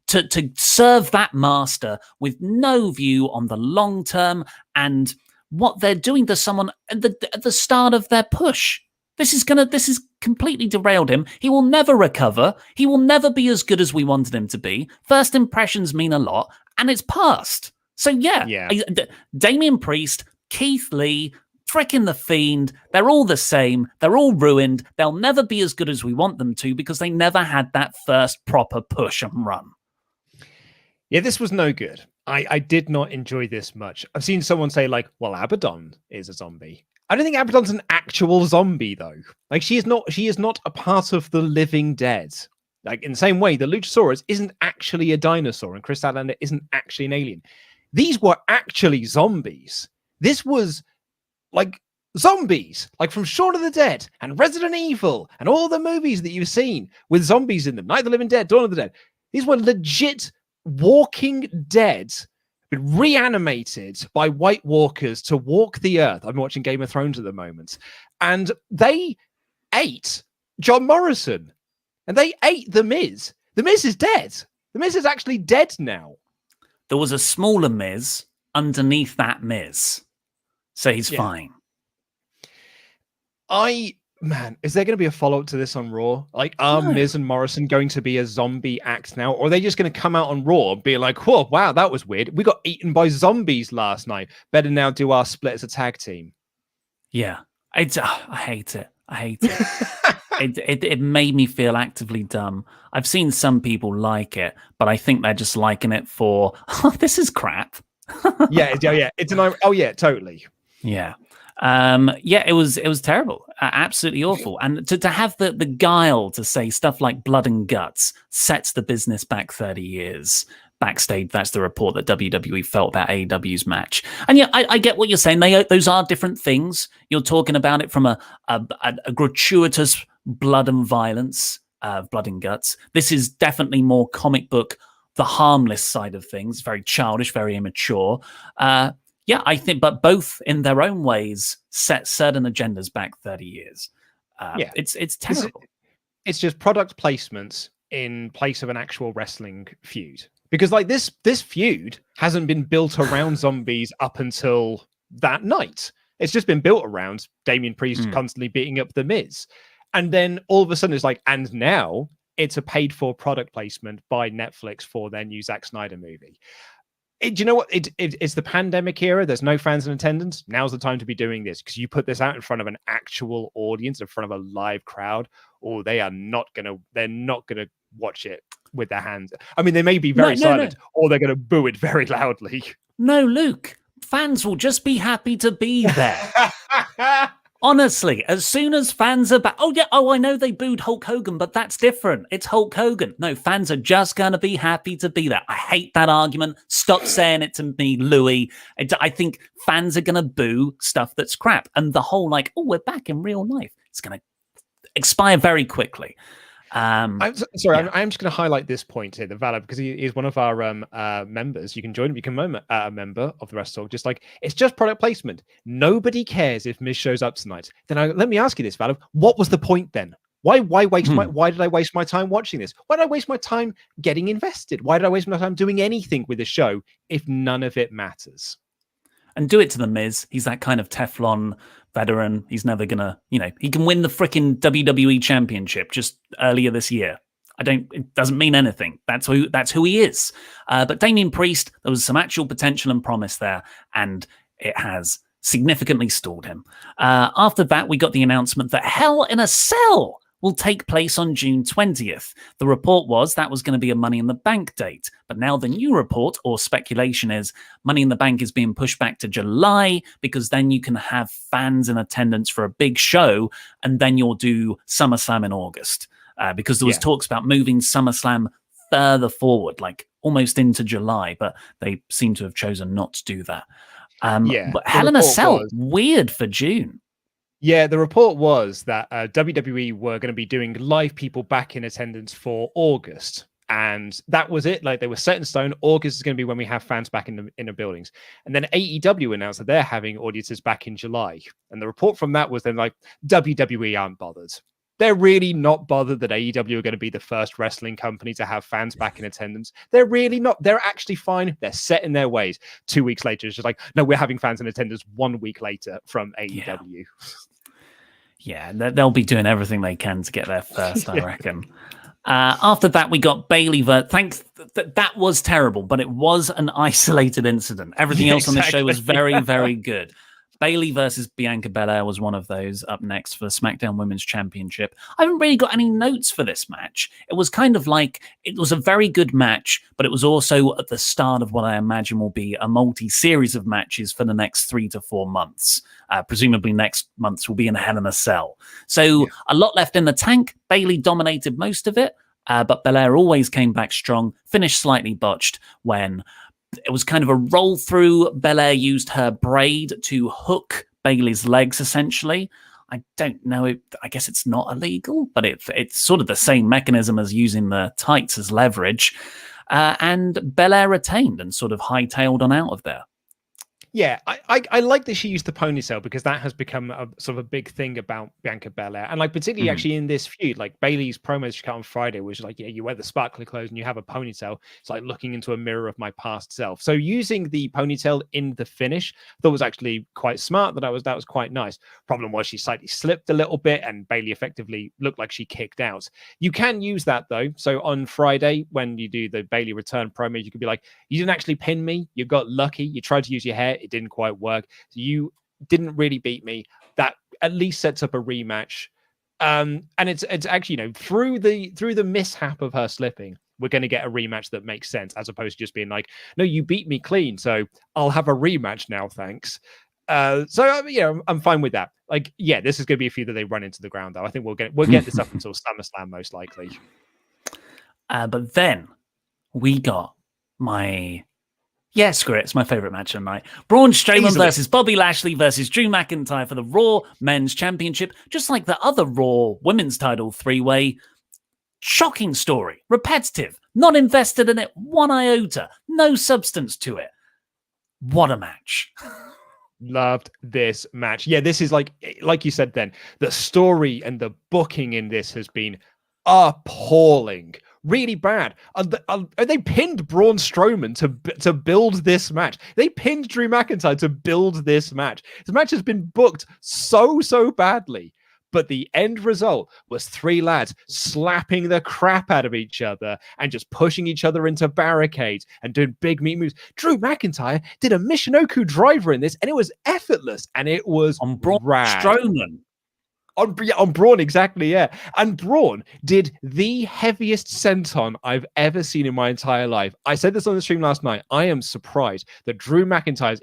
to serve that master with no view on the long term and what they're doing to someone at the start of their push. This is completely derailed him. He will never recover. He will never be as good as we wanted him to be. First impressions mean a lot, and it's past. So yeah. Damien Priest, Keith Lee, frickin' The Fiend, they're all the same. They're all ruined. They'll never be as good as we want them to because they never had that first proper push and run. Yeah, this was no good. I did not enjoy this much. I've seen someone say like, well, Abaddon is a zombie. I don't think Abaddon's an actual zombie, though. Like, she is not a part of the living dead. Like, in the same way, the Luchasaurus isn't actually a dinosaur, and Chris Statlander isn't actually an alien. These were actually zombies. This was, like, zombies. Like, from Shaun of the Dead, and Resident Evil, and all the movies that you've seen with zombies in them. Night of the Living Dead, Dawn of the Dead. These were legit walking dead, reanimated by White Walkers to walk the earth. I'm watching Game of Thrones at the moment. And they ate John Morrison. And they ate The Miz. The Miz is dead. The Miz is actually dead now. There was a smaller Miz underneath that Miz. So he's fine. Man, is there going to be a follow-up to this on Raw? Like, are Miz and Morrison going to be a zombie act now? Or are they just going to come out on Raw and be like, whoa, wow, that was weird. We got eaten by zombies last night. Better now do our split as a tag team. Yeah. I hate it. I hate it. It made me feel actively dumb. I've seen some people like it, but I think they're just liking it for, oh, this is crap. yeah. It's totally. Yeah. It was terrible, absolutely awful. And to have the guile to say stuff like blood and guts sets the business back 30 years. Backstage, that's the report that WWE felt about AEW's match. And yeah, I get what you're saying. Those are different things. You're talking about it from a gratuitous blood and violence, blood and guts. This is definitely more comic book, the harmless side of things. Very childish, very immature. Yeah, I think, but both in their own ways set certain agendas back 30 years. It's terrible. It's just product placements in place of an actual wrestling feud. Because like this feud hasn't been built around zombies up until that night. It's just been built around Damien Priest constantly beating up The Miz. And then all of a sudden it's like, and now it's a paid for product placement by Netflix for their new Zack Snyder movie. Do you know what? It's the pandemic era. There's no fans in attendance. Now's the time to be doing this because you put this out in front of an actual audience, in front of a live crowd, or they're not gonna watch it with their hands. I mean, they may be very silent, or they're gonna boo it very loudly. No, Luke. Fans will just be happy to be there. Honestly, as soon as fans are back, I know they booed Hulk Hogan, but that's different. It's Hulk Hogan. No, fans are just going to be happy to be there. I hate that argument. Stop saying it to me, Louis. I think fans are going to boo stuff that's crap. And the whole we're back in real life. It's going to expire very quickly. I'm just going to highlight this point here, the Valor, because he is one of our members. You can join him, become a member of the WrestleTalk. Just like it's just product placement. Nobody cares if Miz shows up tonight. Then let me ask you this, Valor. What was the point then? Why waste why did I waste my time watching this? Why did I waste my time getting invested? Why did I waste my time doing anything with the show if none of it matters? And do it to the Miz. He's that kind of Teflon veteran. He's never gonna, he can win the freaking WWE championship just earlier this year. It doesn't mean anything. That's who he is. But Damien Priest, there was some actual potential and promise there, and it has significantly stalled him. After that, we got the announcement that Hell in a Cell will take place on June 20th. The report was that was going to be a Money in the Bank date, but now the new report or speculation is Money in the Bank is being pushed back to July because then you can have fans in attendance for a big show, and then you'll do SummerSlam in August because there was talks about moving SummerSlam further forward, like almost into July, but they seem to have chosen not to do that. But Hell in a Cell, weird for June. Yeah, the report was that WWE were going to be doing live people back in attendance for August. And that was it. Like they were set in stone. August is going to be when we have fans back in the buildings. And then AEW announced that they're having audiences back in July. And the report from that was then like WWE aren't bothered. They're really not bothered that AEW are going to be the first wrestling company to have fans back in attendance. They're really not. They're actually fine. They're set in their ways. 2 weeks later, it's just like, no, we're having fans in attendance 1 week later from AEW. Yeah, they'll be doing everything they can to get there first, I reckon. After that, we got Bayley. That was terrible, but it was an isolated incident. Everything else on the show was very, very good. Bayley versus Bianca Belair was one of those up next for the SmackDown Women's Championship. I haven't really got any notes for this match. It was kind of like, it was a very good match, but it was also at the start of what I imagine will be a multi-series of matches for the next 3 to 4 months. Presumably next month's will be in Hell in a Cell. So a lot left in the tank. Bayley dominated most of it, but Belair always came back strong, finished slightly botched when it was kind of a roll through. Belair used her braid to hook Bayley's legs, essentially. I don't know. I guess it's not illegal, but it's sort of the same mechanism as using the tights as leverage. And Belair retained and sort of hightailed on out of there. Yeah, I like that she used the ponytail because that has become a sort of a big thing about Bianca Belair. And like particularly actually in this feud, like Bayley's promos she cut on Friday was like, yeah, you wear the sparkly clothes and you have a ponytail. It's like looking into a mirror of my past self. So using the ponytail in the finish, I thought was actually quite smart. That was quite nice. Problem was she slightly slipped a little bit and Bayley effectively looked like she kicked out. You can use that though. So on Friday, when you do the Bayley return promo, you could be like, you didn't actually pin me. You got lucky. You tried to use your hair. It didn't quite work. So you didn't really beat me. That at least sets up a rematch. And it's actually, through the mishap of her slipping, we're going to get a rematch that makes sense, as opposed to just being like, no, you beat me clean, so I'll have a rematch now, thanks. I'm fine with that. Like, yeah, this is going to be a feud that they run into the ground, though. I think we'll get this up until SummerSlam, most likely. But then we got screw it. It's my favorite match of the night. Braun Strowman versus Bobby Lashley versus Drew McIntyre for the Raw Men's Championship. Just like the other Raw Women's title three-way. Shocking story. Repetitive. Not invested in it one iota. No substance to it. What a match. Loved this match. Yeah, this is like you said then, the story and the booking in this has been appalling. Really bad. They pinned Braun Strowman to build this match. They pinned Drew McIntyre to build this match. This match has been booked so badly. But the end result was three lads slapping the crap out of each other and just pushing each other into barricades and doing big meat moves. Drew McIntyre did a Michinoku driver in this, and it was effortless, and it was on Braun rad. Strowman. On Braun, exactly, yeah. And Braun did the heaviest senton I've ever seen in my entire life. I said this on the stream last night. I am surprised that Drew McIntyre's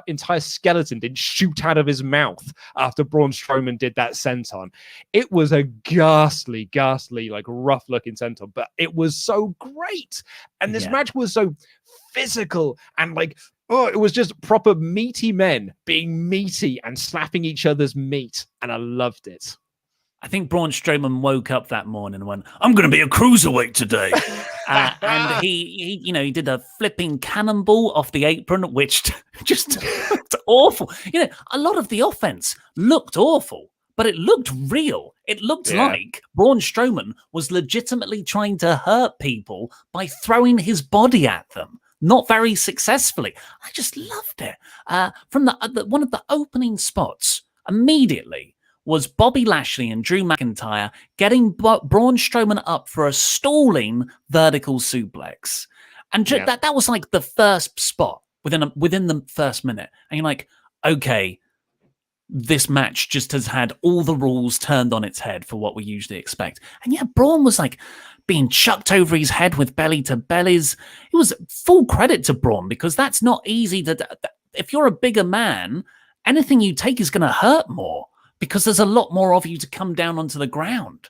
entire skeleton didn't shoot out of his mouth after Braun Strowman did that senton. It was a ghastly, like rough-looking senton, but it was so great. And this match was so physical and like, it was just proper meaty men being meaty and slapping each other's meat. And I loved it. I think Braun Strowman woke up that morning and went, I'm going to be a cruiserweight today. And he did a flipping cannonball off the apron, which just looked awful. A lot of the offense looked awful, but it looked real. It looked like Braun Strowman was legitimately trying to hurt people by throwing his body at them. Not very successfully. I just loved it. From one of the opening spots, immediately was Bobby Lashley and Drew McIntyre getting Braun Strowman up for a stalling vertical suplex. And that was like the first spot within the first minute. And you're like, okay, this match just has had all the rules turned on its head for what we usually expect. And Braun was like being chucked over his head with belly to bellies. It was full credit to Braun because that's not easy if you're a bigger man, anything you take is going to hurt more because there's a lot more of you to come down onto the ground.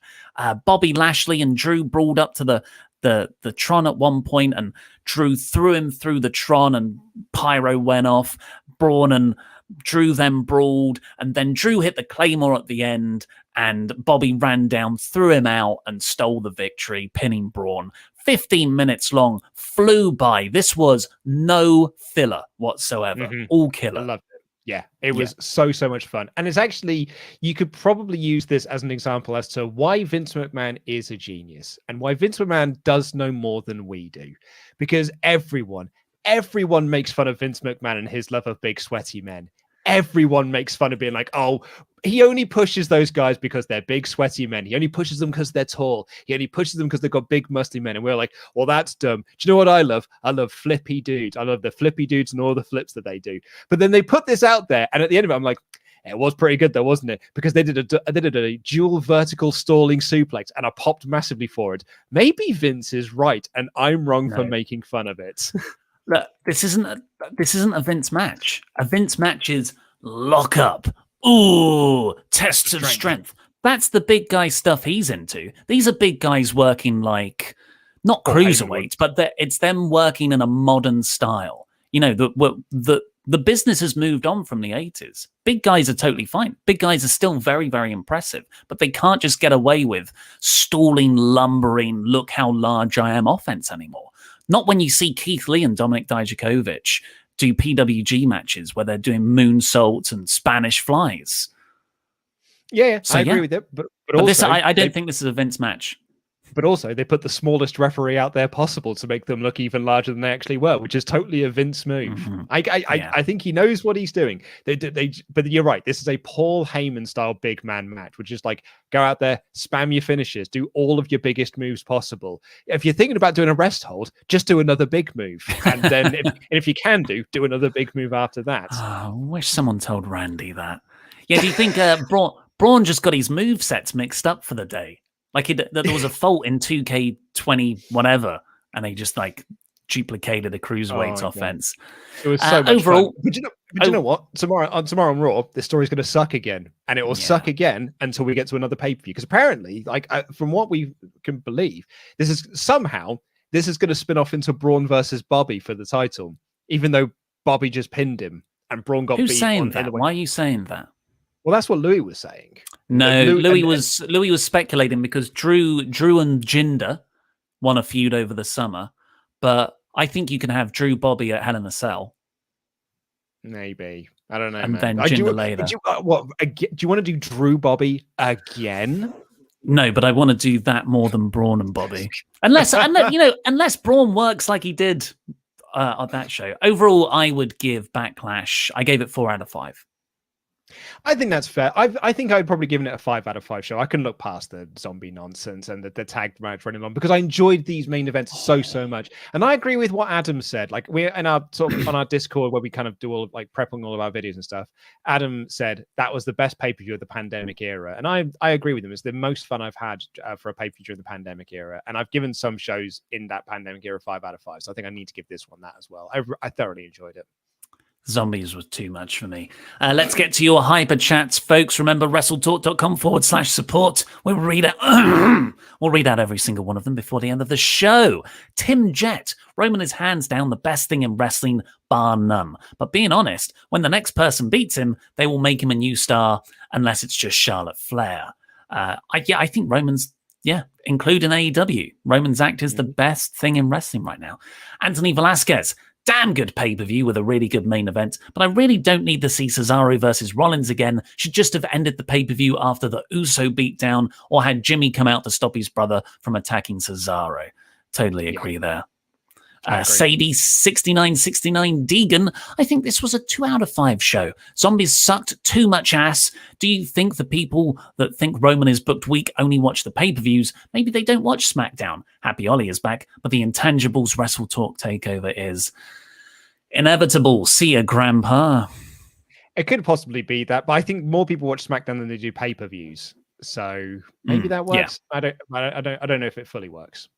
Bobby Lashley and Drew brawled up to the Tron at one point, and Drew threw him through the Tron and pyro went off. Braun and Drew then brawled, and then Drew hit the Claymore at the end, and Bobby ran down, threw him out, and stole the victory, pinning Braun. 15 minutes long, flew by. This was no filler whatsoever. All killer. I loved it. Yeah, it was so much fun. And it's actually, you could probably use this as an example as to why Vince McMahon is a genius and why Vince McMahon does know more than we do. Because everyone makes fun of Vince McMahon and his love of big sweaty men. Everyone makes fun of being like, oh, he only pushes those guys because they're big sweaty men. He only pushes them because they're tall. He only pushes them because they've got big musty men. And we're like, well, that's dumb. Do you know what I love? I love flippy dudes. I love the flippy dudes and all the flips that they do. But then they put this out there, and at the end of it, I'm like, it was pretty good though, wasn't it? Because they did a dual vertical stalling suplex, and I popped massively for it. Maybe Vince is right, and I'm wrong for making fun of it. Look, this isn't a Vince match. A Vince match is lock up. Ooh, tests of strength. That's the big guy stuff he's into. These are big guys working like not cruiserweights, but it's them working in a modern style. The business has moved on from the 80s. Big guys are totally fine. Big guys are still very, very impressive, but they can't just get away with stalling, lumbering, look how large I am offense anymore. Not when you see Keith Lee and Dominik Dijakovic do PWG matches where they're doing moonsaults and Spanish flies. Yeah, So, I agree yeah. with it. But But this, also, I don't think this is a Vince match. But also, they put the smallest referee out there possible to make them look even larger than they actually were, which is totally a Vince move. Mhm. I think he knows what he's doing. But you're right. This is a Paul Heyman style big man match, which is like, go out there, spam your finishes, do all of your biggest moves possible. If you're thinking about doing a rest hold, just do another big move, and then if you can do another big move after that. Oh, I wish someone told Randy that. Yeah, do you think Braun just got his move sets mixed up for the day? Like there was a fault in 2K20 whatever, and they just like duplicated the cruiserweight offense. It was so much overall. fun. But you know what? Tomorrow on Raw, this story's going to suck again, and it will suck again until we get to another pay per view. Because apparently, from what we can believe, this is going to spin off into Braun versus Bobby for the title, even though Bobby just pinned him and Braun got Who's beat. saying that? Why are you saying that? Well, that's what Louis was saying. No, Louis was speculating because Drew and Jinder won a feud over the summer, but I think you can have Drew Bobby at Hell in a Cell. Maybe. I don't know. And man. then Jinder later. Do you want to do Drew Bobby again? No, but I want to do that more than Braun and Bobby. Unless Braun works like he did on that show. Overall, I would give Backlash. I gave it 4 out of 5. I think that's fair. I think I'd probably given it a 5 out of 5 show. I can look past the zombie nonsense and the tag match running on because I enjoyed these main events so much. And I agree with what Adam said. Like we're in our sort of on our Discord where we kind of do all like prepping all of our videos and stuff. Adam said that was the best pay-per-view of the pandemic era. And I agree with him. It's the most fun I've had for a pay-per-view during the pandemic era. And I've given some shows in that pandemic era 5 out of 5. So I think I need to give this one that as well. I thoroughly enjoyed it. Zombies was too much for me. Let's get to your hyper chats, folks. Remember, WrestleTalk.com/support. We'll read out every single one of them before the end of the show. Tim Jett, Roman is hands down the best thing in wrestling, bar none. But being honest, when the next person beats him, they will make him a new star, unless it's just Charlotte Flair. I think Roman's, including AEW. Roman's act is the best thing in wrestling right now. Anthony Velasquez, damn good pay-per-view with a really good main event, but I really don't need to see Cesaro versus Rollins again. Should just have ended the pay-per-view after the Uso beatdown or had Jimmy come out to stop his brother from attacking Cesaro. Totally agree there. Sadie 6969 Deegan, I think this was a 2 out of 5 show. Zombies sucked too much ass. Do you think the people that think Roman is booked weak only watch the pay-per-views? Maybe they don't watch SmackDown. Happy Ollie is back, but the Intangibles Wrestle Talk takeover is inevitable. See ya, Grandpa. It could possibly be that, but I think more people watch SmackDown than they do pay-per-views. So maybe that works. Yeah. I don't know if it fully works.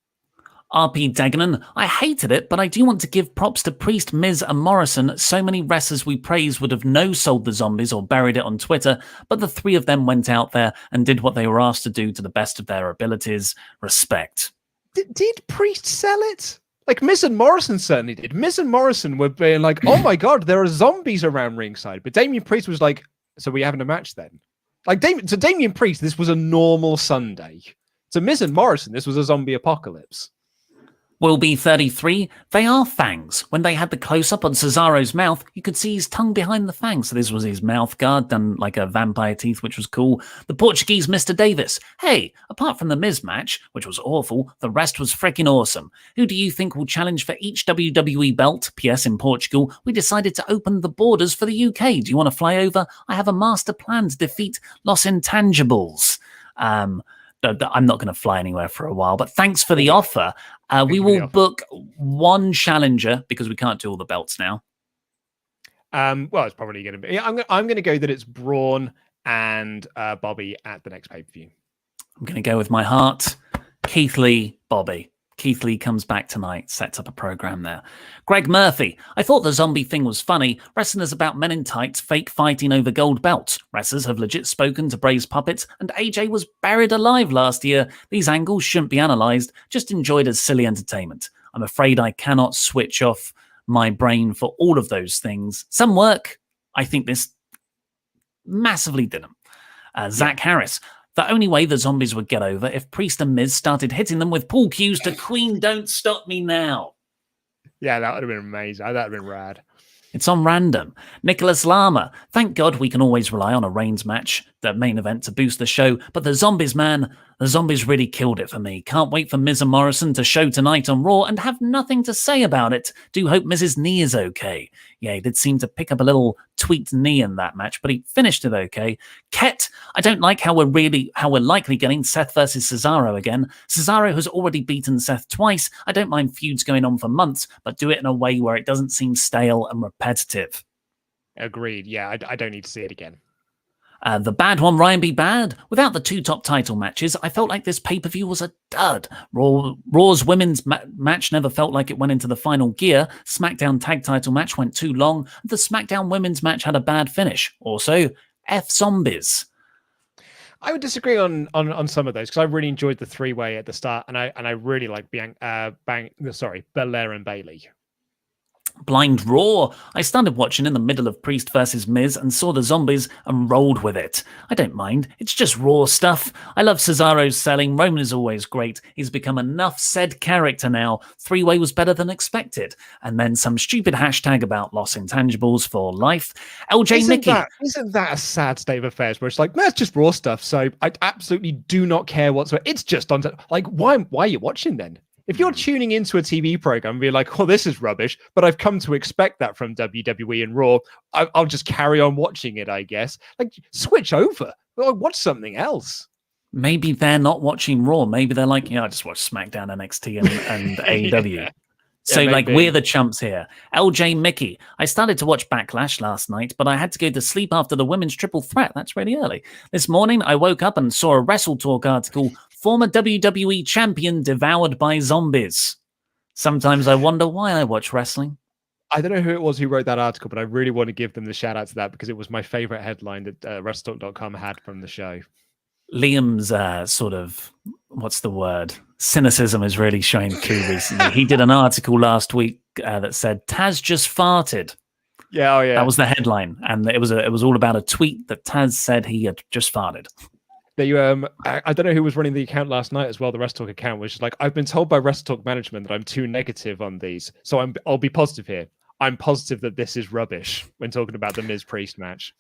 RP Daganon, I hated it, but I do want to give props to Priest, Miz, and Morrison. So many wrestlers we praise would have no-sold the Zombies or buried it on Twitter, but the 3 of them went out there and did what they were asked to do to the best of their abilities. Respect. Did Priest sell it? Like, Miz and Morrison certainly did. Miz and Morrison were being like, oh my God, there are zombies around ringside. But Damien Priest was like, so we're having a match then? Like, to Damien Priest, this was a normal Sunday. To Miz and Morrison, this was a zombie apocalypse. Will be 33. They are fangs. When they had the close-up on Cesaro's mouth, you could see his tongue behind the fangs. So this was his mouth guard done like a vampire teeth, which was cool. The Portuguese Mr. Davis. Hey, apart from the Miz match, which was awful, the rest was freaking awesome. Who do you think will challenge for each WWE belt? P.S. in Portugal, we decided to open the borders for the UK. Do you want to fly over? I have a master plan to defeat Los Intangibles. I'm not going to fly anywhere for a while, but thanks for the offer. We will book one challenger because we can't do all the belts now. Well, it's probably going to be. I'm going to go that it's Braun and Bobby at the next pay-per-view. I'm going to go with my heart. Keith Lee, Bobby. Keith Lee comes back tonight, sets up a program there. Greg Murphy, I thought the zombie thing was funny. Wrestling is about men in tights, fake fighting over gold belts. Wrestlers have legit spoken to Bray's puppets, and AJ was buried alive last year. These angles shouldn't be analysed, just enjoyed as silly entertainment. I'm afraid I cannot switch off my brain for all of those things. Some work. I think this massively didn't. Zach Harris, the only way the zombies would get over if Priest and Miz started hitting them with pool cues to Queen Don't Stop Me Now. Yeah, that would have been amazing. That would have been rad. It's on random. Nicholas Lama. Thank God we can always rely on a Reigns match, the main event, to boost the show. But the Zombies, man, the Zombies really killed it for me. Can't wait for Miz and Morrison to show tonight on Raw and have nothing to say about it. Do hope Miz's knee is okay. Yeah, he did seem to pick up a little tweaked knee in that match, but he finished it okay. Ket, I don't like how we're likely getting Seth versus Cesaro again. Cesaro has already beaten Seth twice. I don't mind feuds going on for months, but do it in a way where it doesn't seem stale and repetitive. Agreed. Yeah, I don't need to see it again. The bad one, Ryan B. Bad. Without the two top title matches, I felt like this pay-per-view was a dud. Raw's women's match never felt like it went into the final gear. SmackDown tag title match went too long. The SmackDown women's match had a bad finish. Also, F Zombies. I would disagree on some of those because I really enjoyed the three-way at the start, and I really like Belair and Bayley. Blind Raw. I started watching in the middle of Priest versus Miz and saw the Zombies and rolled with it. I don't mind. It's just Raw stuff. I love Cesaro's selling. Roman is always great. He's become enough said character now. Three-way was better than expected. And then some stupid hashtag about lost intangibles for life. LJ Mickey. Isn't that a sad state of affairs where it's like, no, it's just Raw stuff. So I absolutely do not care whatsoever. It's just on. Like, why are you watching then? If you're tuning into a TV program and be like, oh, this is rubbish, but I've come to expect that from WWE and Raw, I'll just carry on watching it, I guess. Like, switch over. Watch something else. Maybe they're not watching Raw. Maybe they're like, I just watch SmackDown, NXT, and AEW. Yeah. So, Yeah, we're the chumps here. LJ Mickey. I started to watch Backlash last night, but I had to go to sleep after the women's triple threat. That's really early. This morning, I woke up and saw a WrestleTalk article, former WWE champion devoured by zombies. Sometimes I wonder why I watch wrestling. I don't know who it was who wrote that article, but I really want to give them the shout out to that because it was my favorite headline that WrestleTalk.com had from the show. Liam's cynicism is really showing through recently. He did an article last week that said Taz just farted. Yeah, oh yeah. That was the headline, and it was all about a tweet that Taz said he had just farted. I don't know who was running the account last night as well. The WrestleTalk account was just like, I've been told by WrestleTalk management that I'm too negative on these, so I'll be positive here. I'm positive that this is rubbish when talking about the Miz Priest match.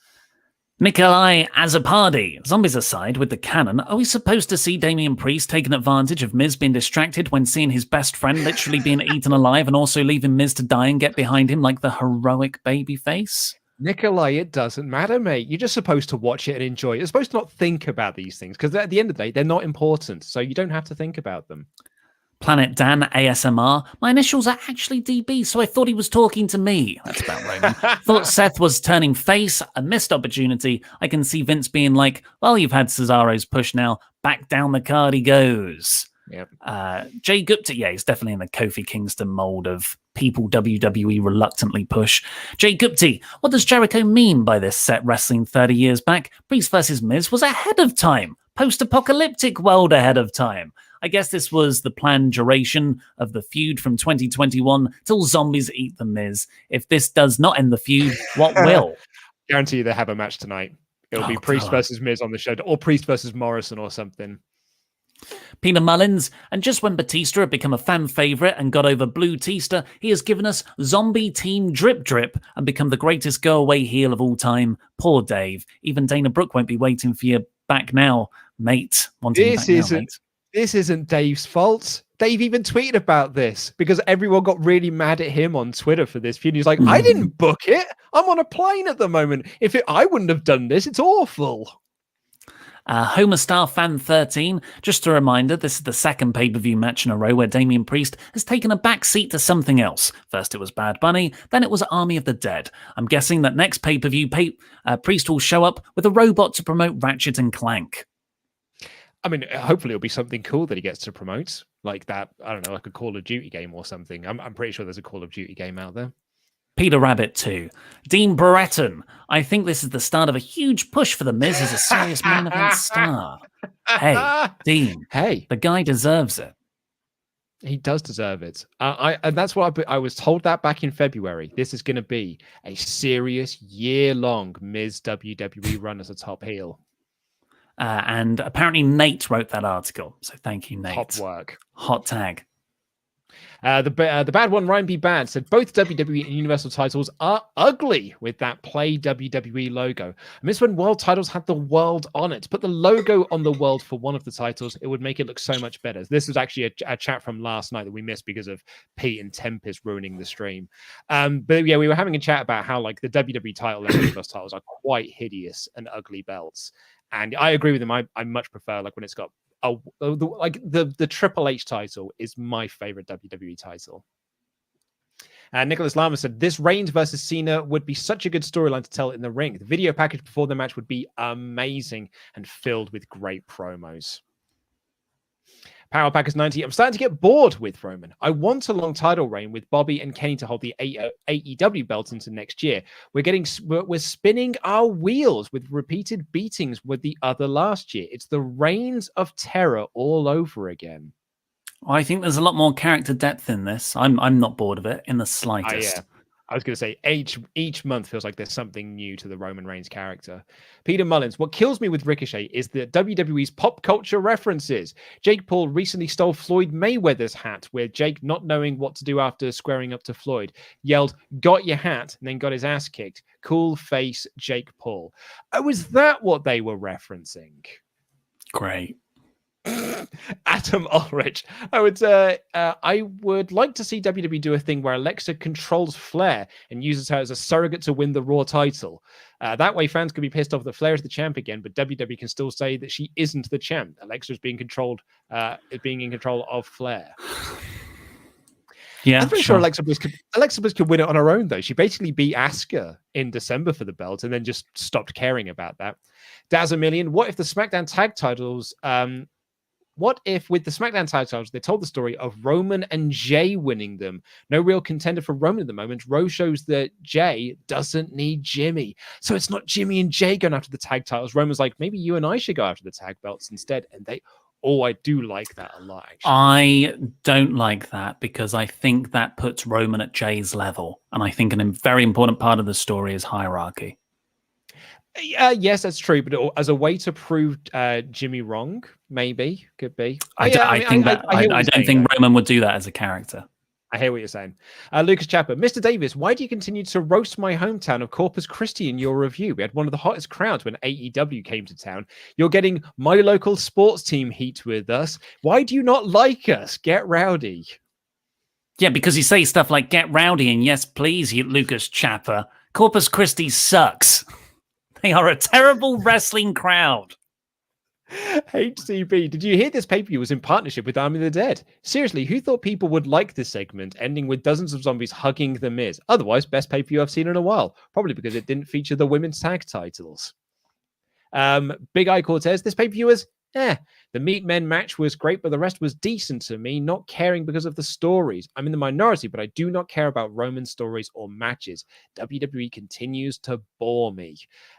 Nikolai Azapardi. Zombies aside, with the canon, are we supposed to see Damien Priest taking advantage of Miz being distracted when seeing his best friend literally being eaten alive and also leaving Miz to die and get behind him like the heroic babyface? Nikolai, it doesn't matter, mate. You're just supposed to watch it and enjoy it. You're supposed to not think about these things because at the end of the day, they're not important. So you don't have to think about them. Planet Dan ASMR. My initials are actually DB, so I thought he was talking to me. That's about Roman. Thought Seth was turning face. A missed opportunity. I can see Vince being like, well, you've had Cesaro's push now. Back down the card he goes. Yep. Jay Gupta, yeah, he's definitely in the Kofi Kingston mold of people WWE reluctantly push. Jay Gupta, what does Jericho mean by this set wrestling 30 years back? Priest versus Miz was ahead of time. Post-apocalyptic world ahead of time. I guess this was the planned duration of the feud from 2021 till zombies eat the Miz. If this does not end the feud, what will? Guarantee you they have a match tonight. It'll be Priest versus Miz on the show, or Priest versus Morrison or something. Peter Mullins, and just when Batista had become a fan favourite and got over Blue Tista, he has given us Zombie Team Drip Drip and become the greatest go-away heel of all time. Poor Dave. Even Dana Brooke won't be waiting for you back now, mate. This isn't Dave's fault. Dave even tweeted about this because everyone got really mad at him on Twitter for this feud. He's like, I didn't book it. I'm on a plane at the moment. I wouldn't have done this. It's awful. Homer Star Fan 13. Just a reminder, this is the second pay-per-view match in a row where Damien Priest has taken a back seat to something else. First it was Bad Bunny, then it was Army of the Dead. I'm guessing that next pay-per-view Priest will show up with a robot to promote Ratchet and Clank. I mean, hopefully it'll be something cool that he gets to promote, like that, I don't know, like a Call of Duty game or something. I'm pretty sure there's a Call of Duty game out there. Peter Rabbit 2. Dean Brereton. I think this is the start of a huge push for The Miz as a serious main event star. Hey, Dean. Hey. The guy deserves it. He does deserve it. And that's what I was told that back in February. This is going to be a serious year-long Miz WWE run as a top heel. And apparently Nate wrote that article. So thank you, Nate. Top work. Hot tag. The bad one, Ryan B. Bad, said both WWE and Universal titles are ugly with that Play WWE logo. I miss when world titles had the world on it. Put the logo on the world for one of the titles. It would make it look so much better. This was actually a chat from last night that we missed because of Pete and Tempest ruining the stream. But yeah, we were having a chat about how like the WWE title and Universal titles are quite hideous and ugly belts. And I agree with him. I much prefer like when it's got the Triple H title is my favorite WWE title. Nicholas Lama said, this Reigns versus Cena would be such a good storyline to tell in the ring. The video package before the match would be amazing and filled with great promos. Power Packers 90. I'm starting to get bored with Roman. I want a long title reign with Bobby and Kenny to hold the AEW belt into next year. We're spinning our wheels with repeated beatings with the other last year. It's the reigns of terror all over again. I think there's a lot more character depth in this. I'm not bored of it in the slightest. I was going to say each month feels like there's something new to the Roman Reigns character. Peter Mullins, what kills me with Ricochet is the WWE's pop culture references. Jake Paul recently stole Floyd Mayweather's hat, where Jake, not knowing what to do after squaring up to Floyd, yelled, "Got your hat," and then got his ass kicked. Cool face, Jake Paul. Oh, is that what they were referencing? Great. Adam Ulrich. I would like to see WWE do a thing where Alexa controls Flair and uses her as a surrogate to win the Raw title. That way fans could be pissed off that Flair is the champ again, but WWE can still say that she isn't the champ. Alexa is being in control of Flair. Yeah, I'm pretty sure Alexa Bliss could win it on her own, though. She basically beat Asuka in December for the belt and then just stopped caring about that. Daz a Million, what if the SmackDown tag titles... What if with the SmackDown tag titles, they told the story of Roman and Jay winning them? No real contender for Roman at the moment. Rowe shows that Jay doesn't need Jimmy. So it's not Jimmy and Jay going after the tag titles. Roman's like, maybe you and I should go after the tag belts instead. And I do like that a lot, actually. I don't like that because I think that puts Roman at Jay's level. And I think a very important part of the story is hierarchy. Yes, that's true, but as a way to prove Jimmy wrong, maybe could be. I don't think Roman would do that as a character. I hear what you're saying. Lucas Chapper, Mr. Davis, why do you continue to roast my hometown of Corpus Christi in your review? We had one of the hottest crowds when AEW came to town. You're getting my local sports team heat with us. Why do you not like us? Get rowdy. Yeah, because you say stuff like "get rowdy" and "yes, please," Lucas Chapper. Corpus Christi sucks. They are a terrible wrestling crowd. HCB, did you hear this pay-per-view was in partnership with Army of the Dead? Seriously, who thought people would like this segment, ending with dozens of zombies hugging The Miz? Otherwise, best pay-per-view I've seen in a while. Probably because it didn't feature the women's tag titles. Big Eye Cortez, this pay-per-view was the Meat Men match was great, but the rest was decent to me, not caring because of the stories. I'm in the minority, but I do not care about Roman stories or matches. WWE continues to bore me.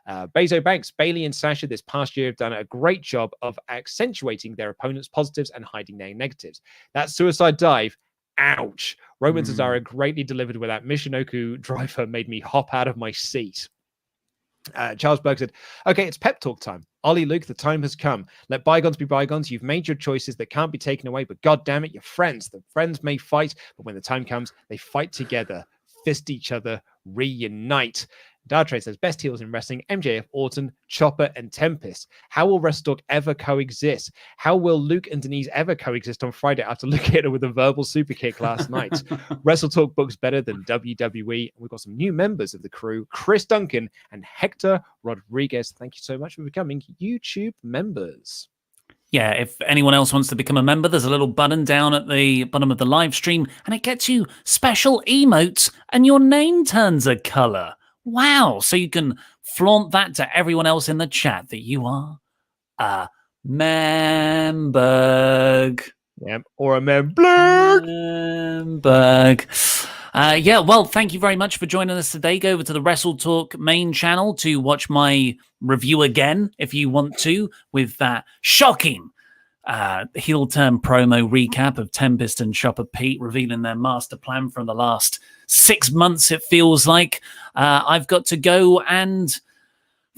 Bezo Banks, Bayley and Sasha this past year have done a great job of accentuating their opponents' positives and hiding their negatives. That suicide dive, ouch. Roman Cesaro greatly delivered with that Michinoku driver made me hop out of my seat. Charles Berg said, okay, it's pep talk time. Ollie, Luke, the time has come. Let bygones be bygones. You've made your choices that can't be taken away, but God damn it, you're friends. The friends may fight, but when the time comes, they fight together, fist each other, reunite. Dartrade says, best heels in wrestling, MJF, Orton, Chopper, and Tempest. How will WrestleTalk ever coexist? How will Luke and Denise ever coexist on Friday after looking at her with a verbal super kick last night? WrestleTalk books better than WWE. We've got some new members of the crew, Chris Duncan and Hector Rodriguez. Thank you so much for becoming YouTube members. Yeah, if anyone else wants to become a member, there's a little button down at the bottom of the live stream, and it gets you special emotes, and your name turns a color. Wow, so you can flaunt that to everyone else in the chat that you are a memberg. Yeah, or a memberg. Yeah, well, thank you very much for joining us today. Go over to the WrestleTalk main channel to watch my review again, if you want to, with that shocking heel turn promo recap of Tempest and Chopper Pete revealing their master plan from the last 6 months, it feels like. I've got to go and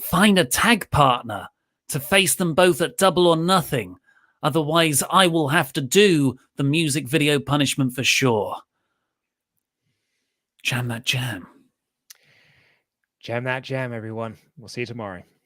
find a tag partner to face them both at Double or Nothing. Otherwise, I will have to do the music video punishment for sure. Jam that jam. Jam that jam, everyone. We'll see you tomorrow.